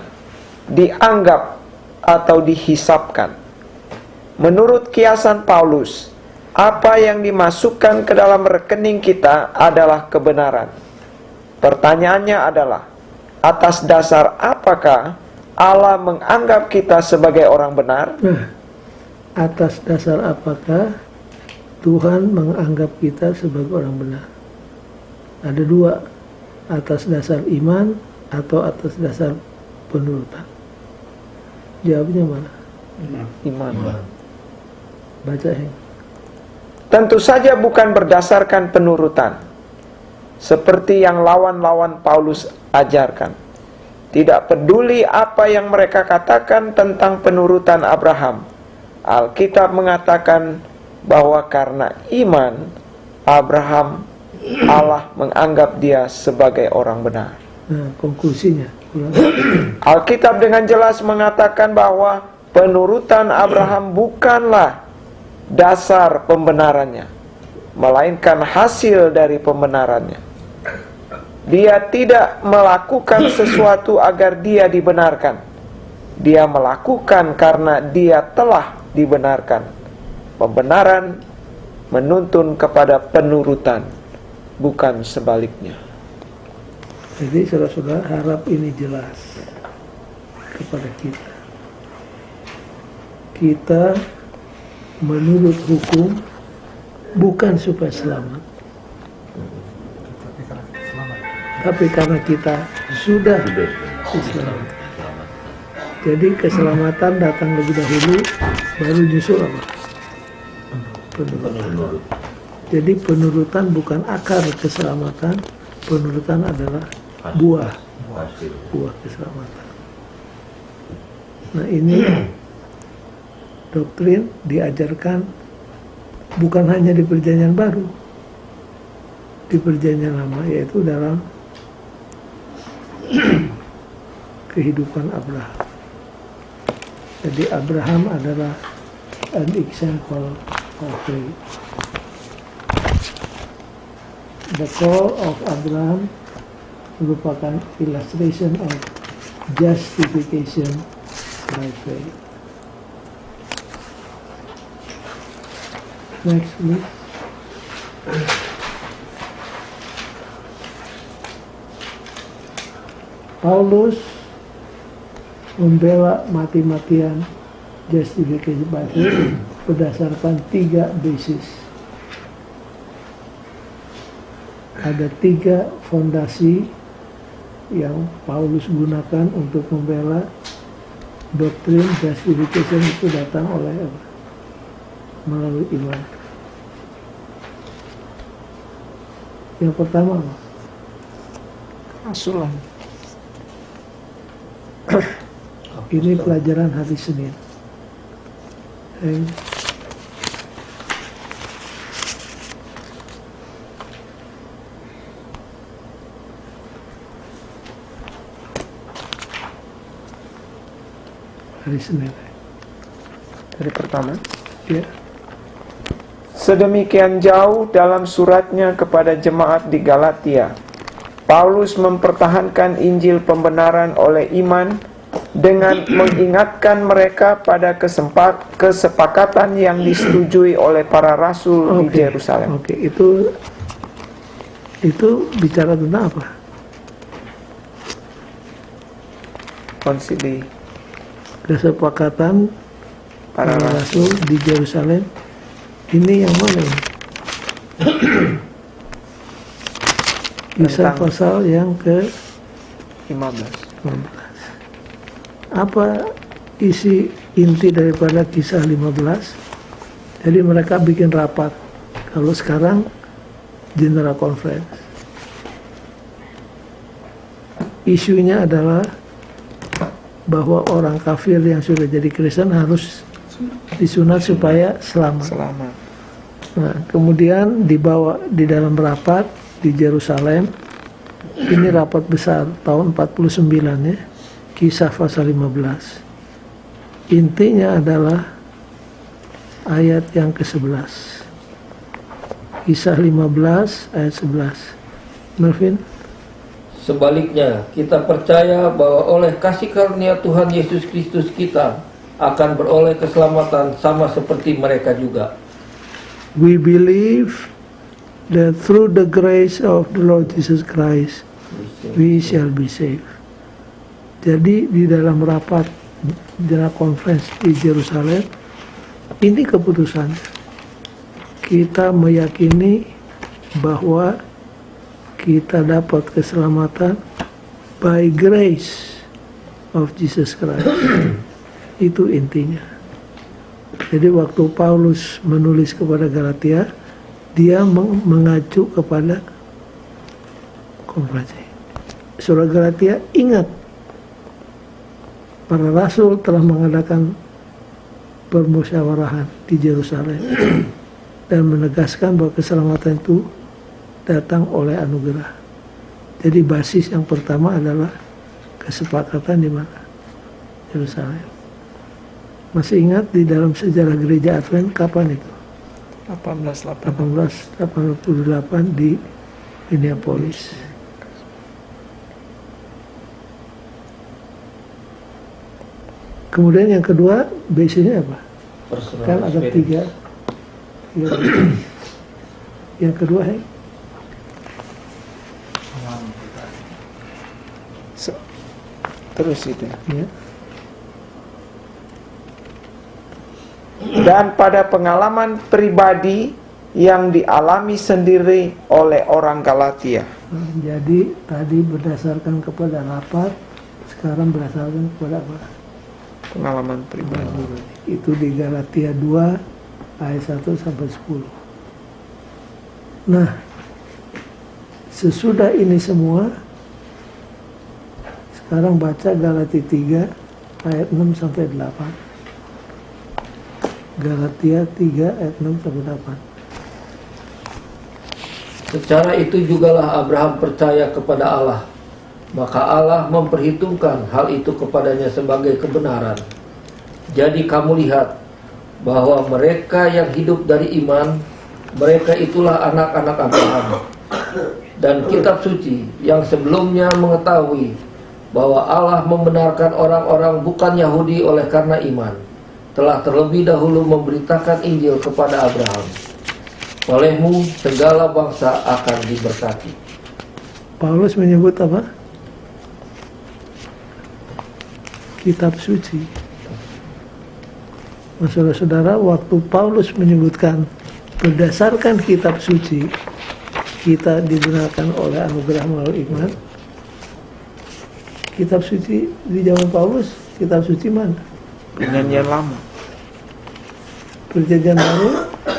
dianggap, atau dihisapkan. Menurut kiasan Paulus, apa yang dimasukkan ke dalam rekening kita adalah kebenaran. Pertanyaannya adalah, atas dasar apakah Allah menganggap kita sebagai orang benar? Nah, atas dasar apakah Tuhan menganggap kita sebagai orang benar? Ada dua, atas dasar iman atau atas dasar penurutan. Jawabnya mana? Iman. Baca Heng. Tentu saja bukan berdasarkan penurutan, seperti yang lawan-lawan Paulus ajarkan. Tidak peduli apa yang mereka katakan tentang penurutan Abraham, Alkitab mengatakan bahwa karena iman, Abraham, Allah menganggap dia sebagai orang benar. Nah, konklusinya. Alkitab dengan jelas mengatakan bahwa penurutan Abraham bukanlah dasar pembenarannya, melainkan hasil dari pembenarannya. Dia tidak melakukan sesuatu agar dia dibenarkan. Dia melakukan karena dia telah dibenarkan. Pembenaran menuntun kepada penurutan, bukan sebaliknya. Jadi saudara-saudara, harap ini jelas kepada kita. Kita menurut hukum bukan supaya selamat, tapi karena kita sudah diselamatkan. Jadi keselamatan datang lebih dahulu, baru nyusul apa? Penurutan. Jadi penurutan bukan akar keselamatan, penurutan adalah buah keselamatan. Nah, ini doktrin diajarkan bukan hanya di Perjanjian Baru, di Perjanjian Lama, yaitu dalam kehidupan Abraham. Jadi Abraham adalah an example of faith. The call of Abraham merupakan illustration of justification by faith. Next, please. Paulus membela mati-matian justification by faith berdasarkan 3 basis. Ada 3 fondasi yang Paulus gunakan untuk membela doktrin justification itu datang oleh apa? Melalui iman. Yang pertama apa? Asulan. Ini pelajaran hari Senin. Hari Senin. Dari pertama. Ya. Sedemikian jauh dalam suratnya kepada jemaat di Galatia, Paulus mempertahankan Injil pembenaran oleh iman dengan mengingatkan mereka pada kesepakatan yang disetujui oleh para rasul di Yerusalem. Oke, itu bicara tentang apa? Konsili Kesepakatan para para rasul. rasul di Yerusalem. Ini yang mana ini? Kisah Tentang- pasal yang ke 15. 15. Apa isi inti daripada kisah 15? Jadi mereka bikin rapat. Kalau sekarang General Conference. Isunya adalah bahwa orang kafir yang sudah jadi Kristen harus disunat supaya selamat. Selamat. Nah, kemudian dibawa di dalam rapat di Yerusalem. Ini rapat besar tahun 49 ya. Kisah pasal 15. Intinya adalah ayat yang ke-11. Kisah 15 ayat 11. Melvin? Sebaliknya, kita percaya bahwa oleh kasih karunia Tuhan Yesus Kristus kita akan beroleh keselamatan sama seperti mereka juga. We believe that through the grace of the Lord Jesus Christ we shall be saved. Jadi di dalam rapat General Conference di Yerusalem, ini keputusan. Kita meyakini bahwa kita dapat keselamatan by grace of Jesus Christ. Itu intinya. Jadi waktu Paulus menulis kepada Galatia, dia mengacu kepada konferensi. Surah Galatia, ingat, para rasul telah mengadakan permusyawarahan di Yerusalem dan menegaskan bahwa keselamatan itu datang oleh anugerah. Jadi basis yang pertama adalah kesepakatan di mana? Yerusalem. Masih ingat di dalam sejarah gereja Advent kapan itu? 1888 di Minneapolis. Kemudian yang kedua, basisnya apa? Personal Kan ada experience. tiga. Yang kedua, Terus itu. ya. Dan pada pengalaman pribadi yang dialami sendiri oleh orang Galatia. Jadi tadi berdasarkan kepada rapat, sekarang berdasarkan kepada apa? Pengalaman pribadi. Itu di Galatia 2 ayat 1 sampai 10. Nah, sesudah ini semua, sekarang baca Galatia 3 ayat 6 sampai 8. Galatia 3 ayat 6 sampai 8. Secara itu jugalah Abraham percaya kepada Allah, maka Allah memperhitungkan hal itu kepadanya sebagai kebenaran. Jadi kamu lihat bahwa mereka yang hidup dari iman, mereka itulah anak-anak Abraham. Dan kitab suci yang sebelumnya mengetahui bahwa Allah membenarkan orang-orang bukan Yahudi oleh karena iman, telah terlebih dahulu memberitakan Injil kepada Abraham. Olehmu segala bangsa akan diberkati. Paulus menyebut apa? kitab suci. Nah, saudara-saudara, waktu Paulus menyebutkan berdasarkan kitab suci kita dibenarkan oleh anugerah melalui iman. Kitab suci di zaman Paulus, kitab suci mana? Perjanjian lama Perjanjian baru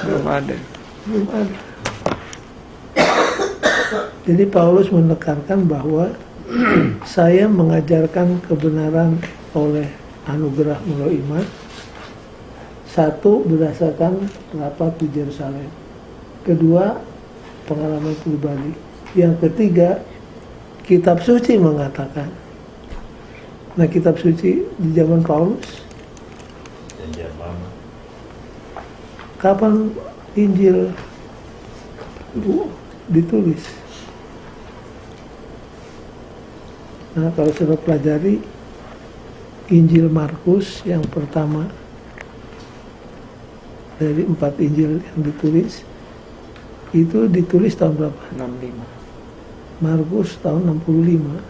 belum ada. belum ada. Jadi Paulus menekankan bahwa saya mengajarkan kebenaran oleh anugerah melalui iman. Satu, berdasarkan rapat di Yerusalem. Kedua, pengalaman pribadi. Yang ketiga, kitab suci mengatakan. Nah, kitab suci di zaman Paulus, Perjanjian lama. kapan Injil ditulis? Nah, kalau sudah pelajari Injil Markus yang pertama dari 4 Injil yang ditulis, itu ditulis tahun berapa? 65. Markus tahun 65.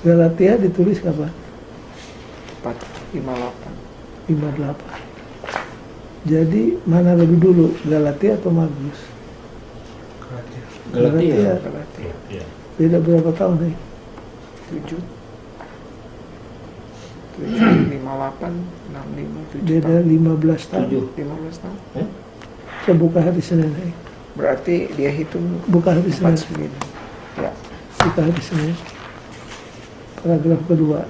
Galatia ditulis kapan? 458. 58. Jadi mana lebih dulu, Galatia atau Markus? Galatia. Galatia. Ya. Beda berapa tahun nih? 7 58 65 7 Beda tahun. 15 tahun. 15 tahun. Saya buka hari Senin nih. Berarti dia hitung Buka hari Senin. 49. Ya. Buka hari Senin. Paragraf kedua.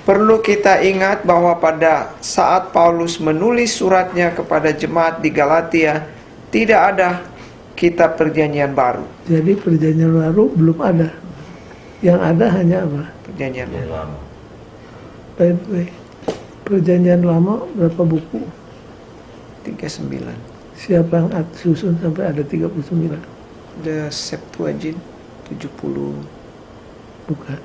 Perlu kita ingat bahwa pada saat Paulus menulis suratnya kepada jemaat di Galatia, tidak ada kitab perjanjian baru. Jadi perjanjian baru belum ada. Yang ada hanya apa? Perjanjian Perjanjian lama. lama. By the way, perjanjian lama berapa buku? 39. Siapa yang susun sampai ada 39? The Septuagint 70. Bukan.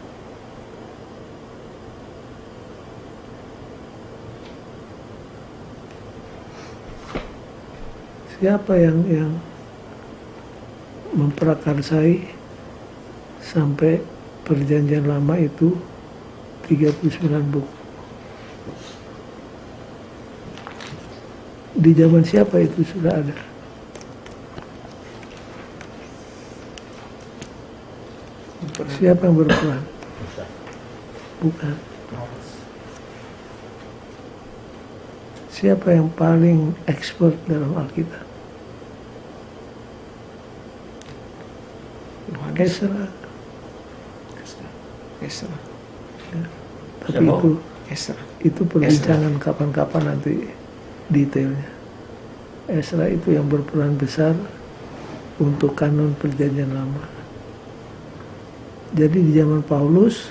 Siapa yang memprakarsai sampai perjanjian lama itu 39 buku? Di zaman siapa itu sudah ada? Siapa yang berperan? Bukan. Siapa yang paling expert dalam Alkitab? Ezra. Ezra. Tapi Siapa? Ezra. itu perbincangan kapan-kapan nanti detailnya. Ezra itu yang berperan besar untuk kanon perjanjian lama. Jadi di zaman Paulus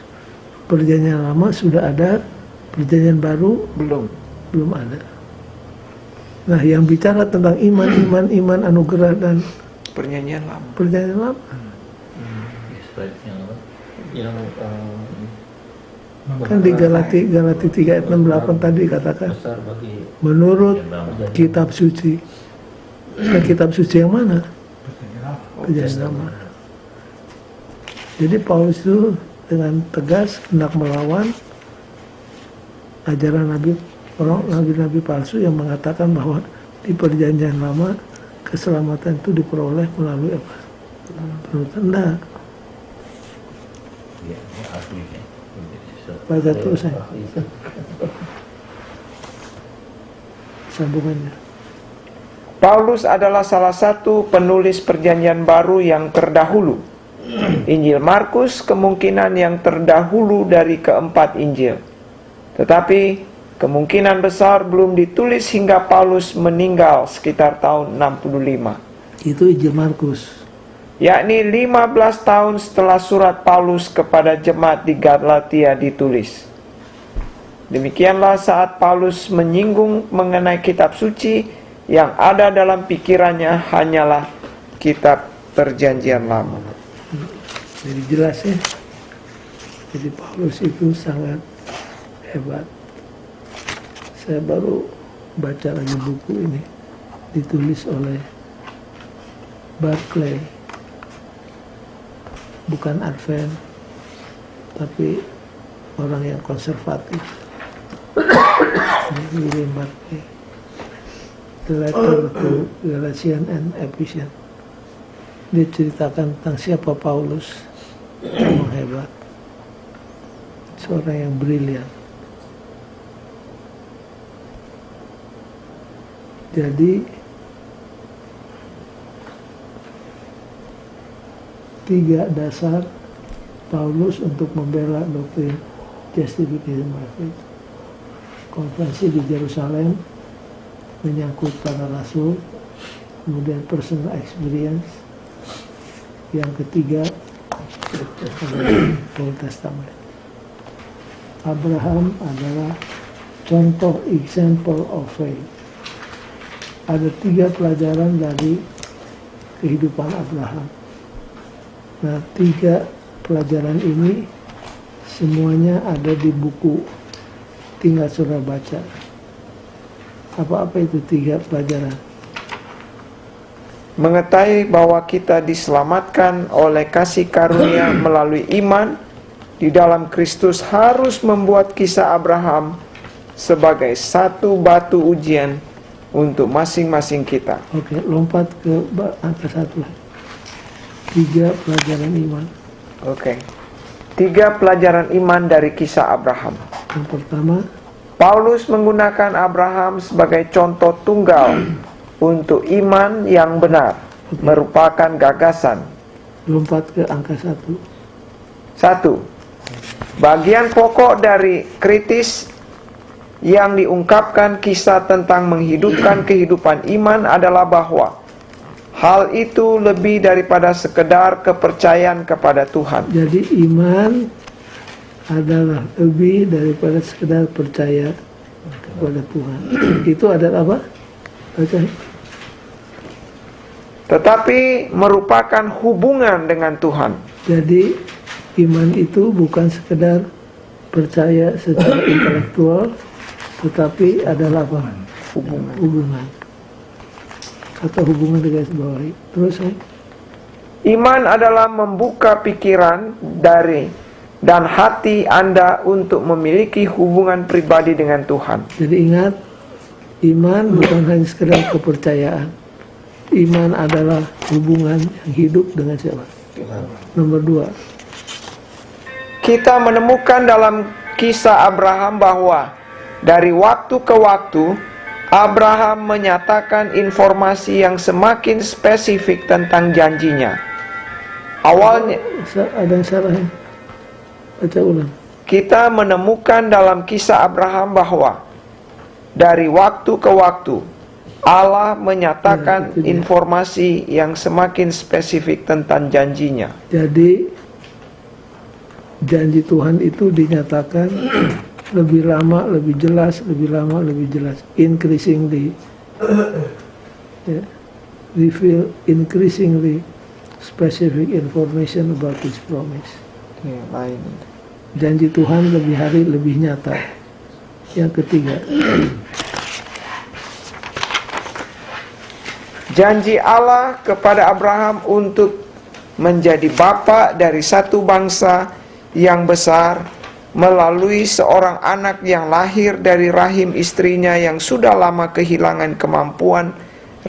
perjanjian lama sudah ada, perjanjian baru belum ada. Nah, yang bicara tentang iman anugerah dan Perjanjian lama. perjanjian lama, Yang kan di Galatia 3 ayat 68 tadi katakan Besar bagi menurut perjanjian lama. kitab suci. Nah, kitab suci yang mana? Perjanjian lama. Perjanjian lama. Jadi Paulus itu dengan tegas hendak melawan ajaran nabi palsu yang mengatakan bahwa di perjanjian lama keselamatan itu diperoleh melalui apa? Penutupan. Enggak. Ya, aslinya. Baca terus saya. Sambungannya. Paulus adalah salah satu penulis perjanjian baru yang terdahulu. Injil Markus kemungkinan yang terdahulu dari keempat Injil. Tetapi kemungkinan besar belum ditulis hingga Paulus meninggal sekitar tahun 65. Itu Injil Markus. Yakni 15 tahun setelah surat Paulus kepada jemaat di Galatia ditulis. Demikianlah saat Paulus menyinggung mengenai kitab suci, yang ada dalam pikirannya hanyalah kitab perjanjian lama. Jadi jelas ya. Jadi Paulus itu sangat hebat. Saya baru baca lagi buku ini, ditulis oleh Barclay, bukan Advent, tapi orang yang konservatif. William Barclay, The Letter to Galatians and Ephesians. Dia ceritakan tentang siapa Paulus yang hebat, seorang yang brilian. Jadi tiga dasar Paulus untuk membela doktrin justification by faith. Konferensi di Yerusalem menyangkut para rasul, kemudian personal experience. Yang ketiga Old Testament. Abraham adalah contoh example of faith. Ada 3 pelajaran dari kehidupan Abraham. Nah, 3 pelajaran ini semuanya ada di buku, tinggal saudara baca. Apa-apa itu 3 pelajaran? Mengetahui bahwa kita diselamatkan oleh kasih karunia melalui iman di dalam Kristus harus membuat kisah Abraham sebagai satu batu ujian untuk masing-masing kita. Oke, lompat ke angka 1. 3 pelajaran iman. Oke. 3 pelajaran iman dari kisah Abraham. Yang pertama, Paulus menggunakan Abraham sebagai contoh tunggal untuk iman yang benar, merupakan gagasan. lompat ke angka 1. 1. Bagian pokok dari kritis yang diungkapkan kisah tentang menghidupkan kehidupan iman adalah bahwa hal itu lebih daripada sekedar kepercayaan kepada Tuhan. Jadi iman adalah lebih daripada sekedar percaya kepada Tuhan. Itu adalah apa? Baca. Tetapi merupakan hubungan dengan Tuhan. Jadi iman itu bukan sekedar percaya secara intelektual, tetapi adalah apa? Hubungan. Atau hubungan dengan bawahi. Terus Iman adalah membuka pikiran dan hati Anda untuk memiliki hubungan pribadi dengan Tuhan. jadi ingat, iman bukan hanya sekedar kepercayaan. Iman adalah hubungan yang hidup dengan siapa? Nomor 2. Kita menemukan dalam kisah Abraham bahwa dari waktu ke waktu Abraham menyatakan informasi yang semakin spesifik tentang janjinya. Awalnya Ada yang salah ya? Baca ulang. kita menemukan dalam kisah Abraham bahwa dari waktu ke waktu Allah menyatakan informasi yang semakin spesifik tentang janjinya. Jadi janji Tuhan itu dinyatakan lebih lama, lebih jelas, lebih lama, lebih jelas. Increasingly, ya, reveal increasingly specific information about His promise. Lain. Janji Tuhan lebih hari lebih nyata. Yang ketiga, janji Allah kepada Abraham untuk menjadi bapa dari satu bangsa yang besar melalui seorang anak yang lahir dari rahim istrinya yang sudah lama kehilangan kemampuan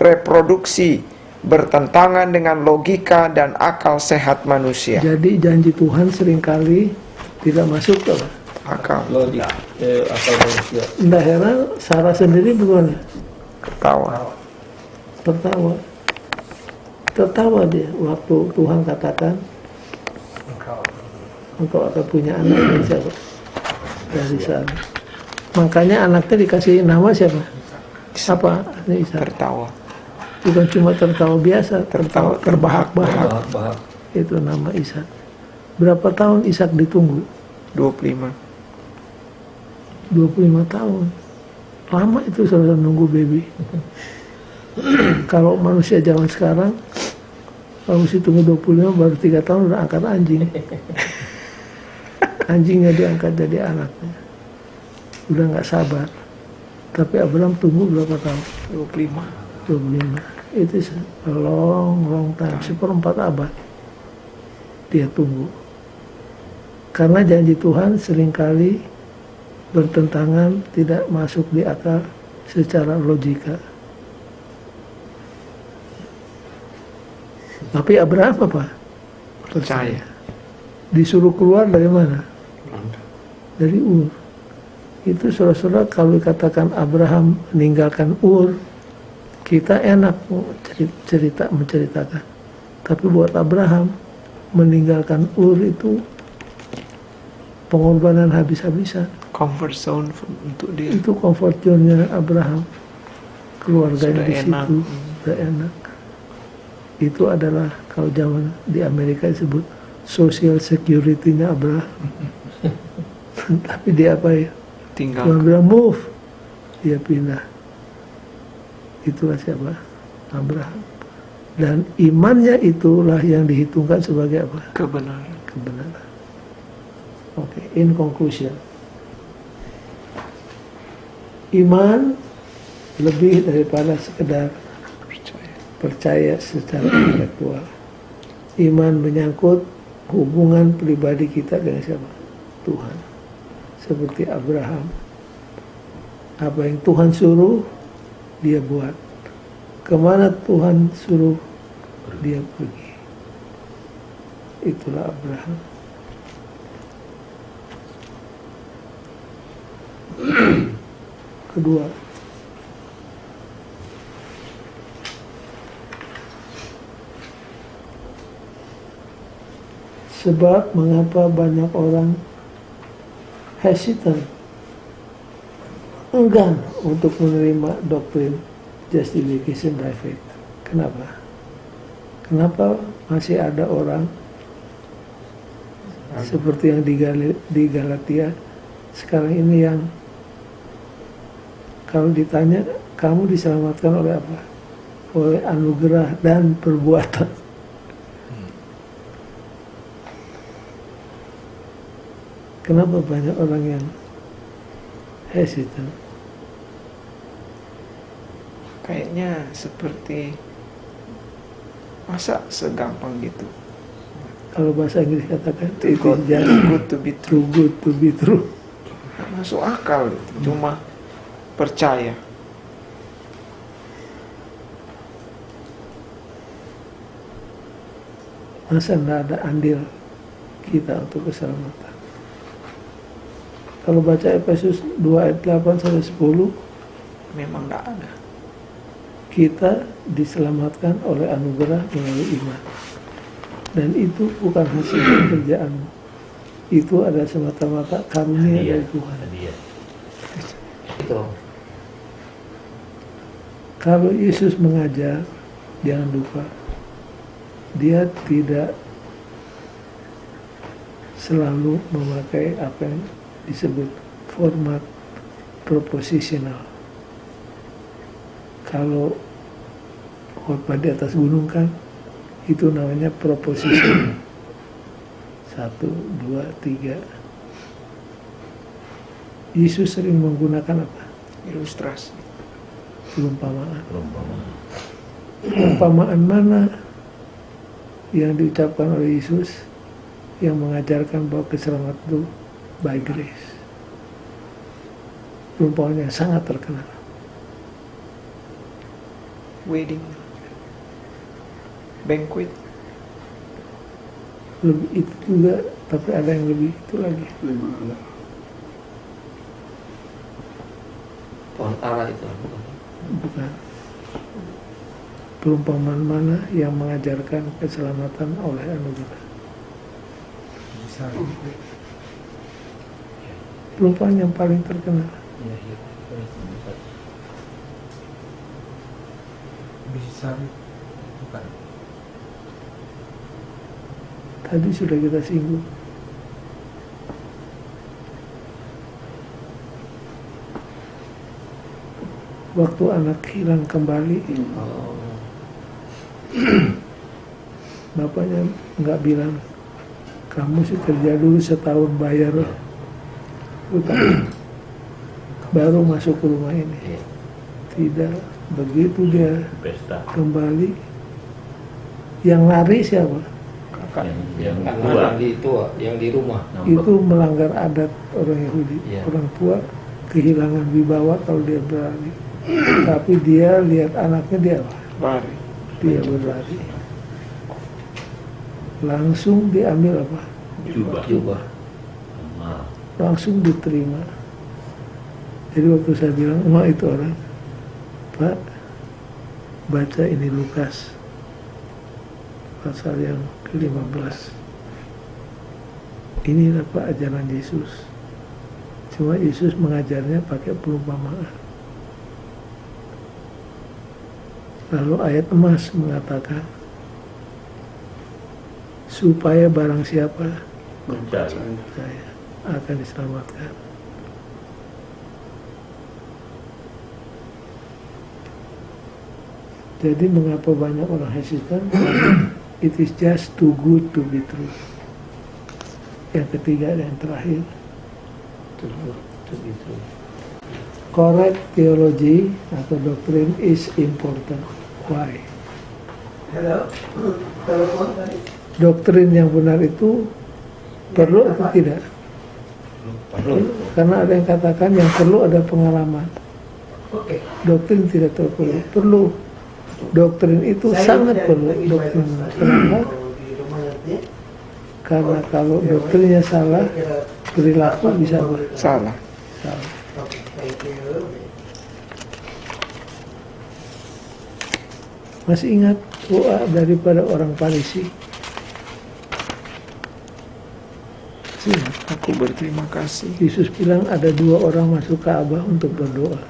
reproduksi bertentangan dengan logika dan akal sehat manusia. jadi janji Tuhan seringkali tidak masuk ke Akal Logik akal manusia. Nggak heran Sarah sendiri bagaimana? ketawa. Tertawa dia waktu Tuhan katakan engkau akan punya anak dari siapa? Dari sana. Makanya anaknya dikasih nama siapa? Apa? Ishak. Tertawa. Bukan cuma tertawa biasa, tertawa terbahak-bahak. Bahak-bahak. Itu nama Ishak. Berapa tahun Ishak ditunggu? 25. 25 tahun. Lama itu saudara nunggu baby. Kalau manusia zaman sekarang, kalau mesti tunggu 25 baru 3 tahun udah angkat anjing. Anjingnya diangkat jadi anaknya. Udah nggak sabar. Tapi Abraham tunggu berapa tahun? 25. 25. Itu long time. 1/4 abad. Dia tunggu. Karena janji Tuhan seringkali bertentangan, tidak masuk di akal secara logika. Tapi Abraham apa? Percaya. Disuruh keluar dari mana? Dari Ur. Itu saudara-saudara, kalau dikatakan Abraham meninggalkan Ur, kita enak menceritakan. Tapi buat Abraham, meninggalkan Ur itu pengorbanan habis-habisan. Comfort zone untuk dia. Itu comfort zone-nya Abraham. Keluarganya Sudah di situ, enak. sudah enak. Itu adalah kalau zaman di Amerika disebut social security-nya Abraham. Tapi dia apa ya? Tinggal. Tuhan bilang move, dia pindah. Itulah siapa? Abraham. Dan imannya itulah yang dihitungkan sebagai apa? Kebenaran. Kebenaran. Oke, in conclusion, iman lebih daripada sekedar percaya secara intelektual. Iman menyangkut hubungan pribadi kita dengan siapa? Tuhan. Seperti Abraham. Apa yang Tuhan suruh, dia buat. Kemana Tuhan suruh, dia pergi. Itulah Abraham. Kedua, sebab mengapa banyak orang hesitant, enggan untuk menerima doktrin justification by faith. Kenapa? Kenapa masih ada orang seperti yang di Galatia sekarang ini yang kalau ditanya, kamu diselamatkan oleh apa? Oleh anugerah dan perbuatan. Kenapa banyak orang yang hesitant? Kayaknya seperti masa segampang gitu. Kalau bahasa Inggris katakan Too it good, is just too good to be too true. good to be true. Nggak masuk akal gitu. Cuma percaya. Masa tidak ada andil kita untuk keselamatan? Kalau baca Efesus 2 ayat 8 sampai 10, Memang nggak ada. kita diselamatkan oleh anugerah melalui iman. Dan itu bukan hasil pekerjaanmu. Itu adalah semata-mata karunia Hadiah. dari Tuhan. Hadiah. Itu. Kalau Yesus mengajar, jangan lupa, dia tidak selalu memakai apa yang disebut format propositional. Kalau khotbah di atas gunung kan, itu namanya proposition. 1, 2, 3. Yesus sering menggunakan apa? Ilustrasi. Perumpamaan. Perumpamaan. Perumpamaan mana yang diucapkan oleh Yesus yang mengajarkan bahwa keselamatan itu by grace? Perumpamaan yang sangat terkenal. Wedding. Banquet. Lebih itu juga, tapi ada yang lebih itu lagi. Pohon ara itu. Bukan. Perumpamaan mana yang mengajarkan keselamatan oleh anugerah? Bisa. Perumpamaan yang paling terkenal. Iya, iya. Bisa. Bukan. Tadi sudah kita singgung. Waktu anak hilang kembali, Oh. bapaknya nggak bilang, kamu sih kerja dulu setahun bayar utang, baru masuk ke rumah ini. Iya. Tidak, begitu dia Pesta. kembali, yang lari siapa? Kakak. Yang tua. yang di rumah. Itu melanggar adat orang Yahudi. Iya. Orang tua kehilangan wibawa kalau dia berlari. Tapi dia lihat anaknya, dia apa? Lari. Dia berlari. Langsung diambil apa? Jubah. Maaf. Langsung diterima. Jadi waktu saya bilang, wah itu orang, Pak, baca ini Lukas pasal yang ke-15. Inilah Pak ajaran Yesus. Cuma Yesus mengajarnya pakai perumpamaan. Lalu ayat emas mengatakan, supaya barang siapa percaya akan diselamatkan. Jadi mengapa banyak orang hesitan? Karena it is just too good to be true. Yang ketiga dan yang terakhir, correct theology atau doctrine is important. Why? Doktrin yang benar itu perlu atau tidak? Perlu. Karena ada yang katakan yang perlu ada pengalaman. Doktrin tidak perlu. Perlu. Doktrin itu sangat perlu. Doktrin. Kenapa? Karena kalau doktrinnya salah, perilaku bisa Salah. salah. Masih ingat doa daripada orang Farisi? Masih ingat? Aku berterima kasih. Yesus bilang ada dua orang masuk Ka'bah untuk berdoa.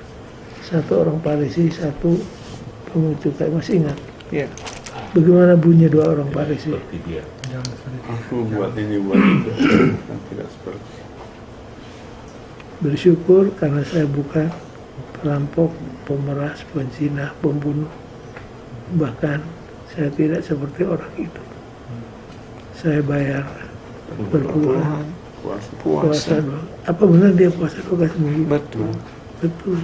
Satu orang Farisi, satu pemungut cukai. Masih ingat? Ya. Bagaimana bunyi dua orang Farisi? Seperti dia. Aku buat ini buat itu. Dan tidak seperti. Bersyukur karena saya bukan perampok, pemeras, penzina, pembunuh. Bahkan saya tidak seperti orang itu. Saya bayar berpuluhan puasa doang. Apa benar dia puasa 2 kali seminggu? Betul. Betul.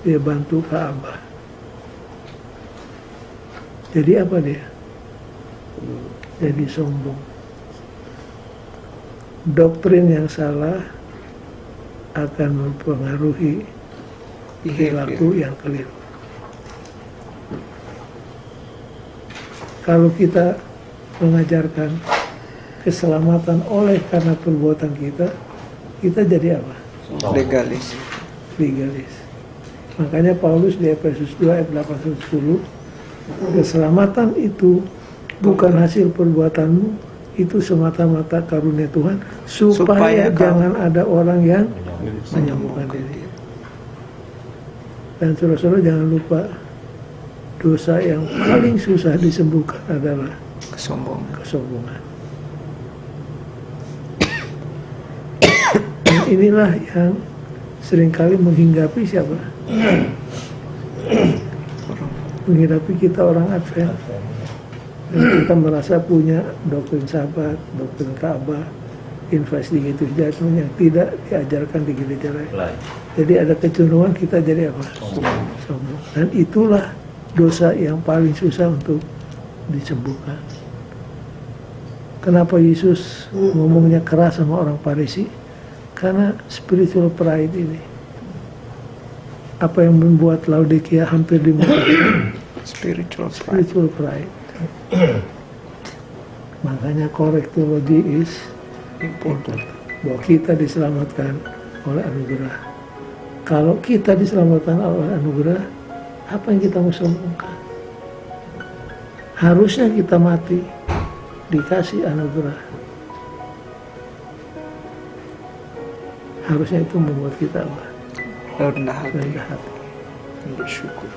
Dia bantu Ka'bah. Jadi apa dia? Jadi sombong. Doktrin yang salah akan mempengaruhi perilaku yang keliru. Kalau kita mengajarkan keselamatan oleh karena perbuatan kita, kita jadi apa? Legalis. Legalis. Makanya Paulus di Efesus 2 ayat 8-10, keselamatan itu bukan hasil perbuatanmu, itu semata-mata karunia Tuhan, supaya jangan ada orang yang menyembuhkan diri. Dan saudara-saudara jangan lupa, dosa yang paling susah disembuhkan adalah kesombongan. Dan inilah yang seringkali menghinggapi siapa? Menghinggapi kita orang Advent. Dan kita merasa punya doktrin Sabat, doktrin Ka'bah, investigatif judgment yang tidak diajarkan di gereja lain. Jadi ada kecenderungan kita jadi apa? Sombong. Dan itulah dosa yang paling susah untuk disembuhkan. Kenapa Yesus ngomongnya keras sama orang Farisi? Karena spiritual pride ini. Apa yang membuat Laodikia hampir dimatikan? Spiritual pride. Makanya correct theology is important. Bahwa kita diselamatkan oleh anugerah. Kalau kita diselamatkan oleh anugerah, apa yang kita mau sombongkan? Harusnya kita mati dikasih anugerah. Harusnya itu membuat kita apa? Rendah hati. Rendah hati. Bersyukur.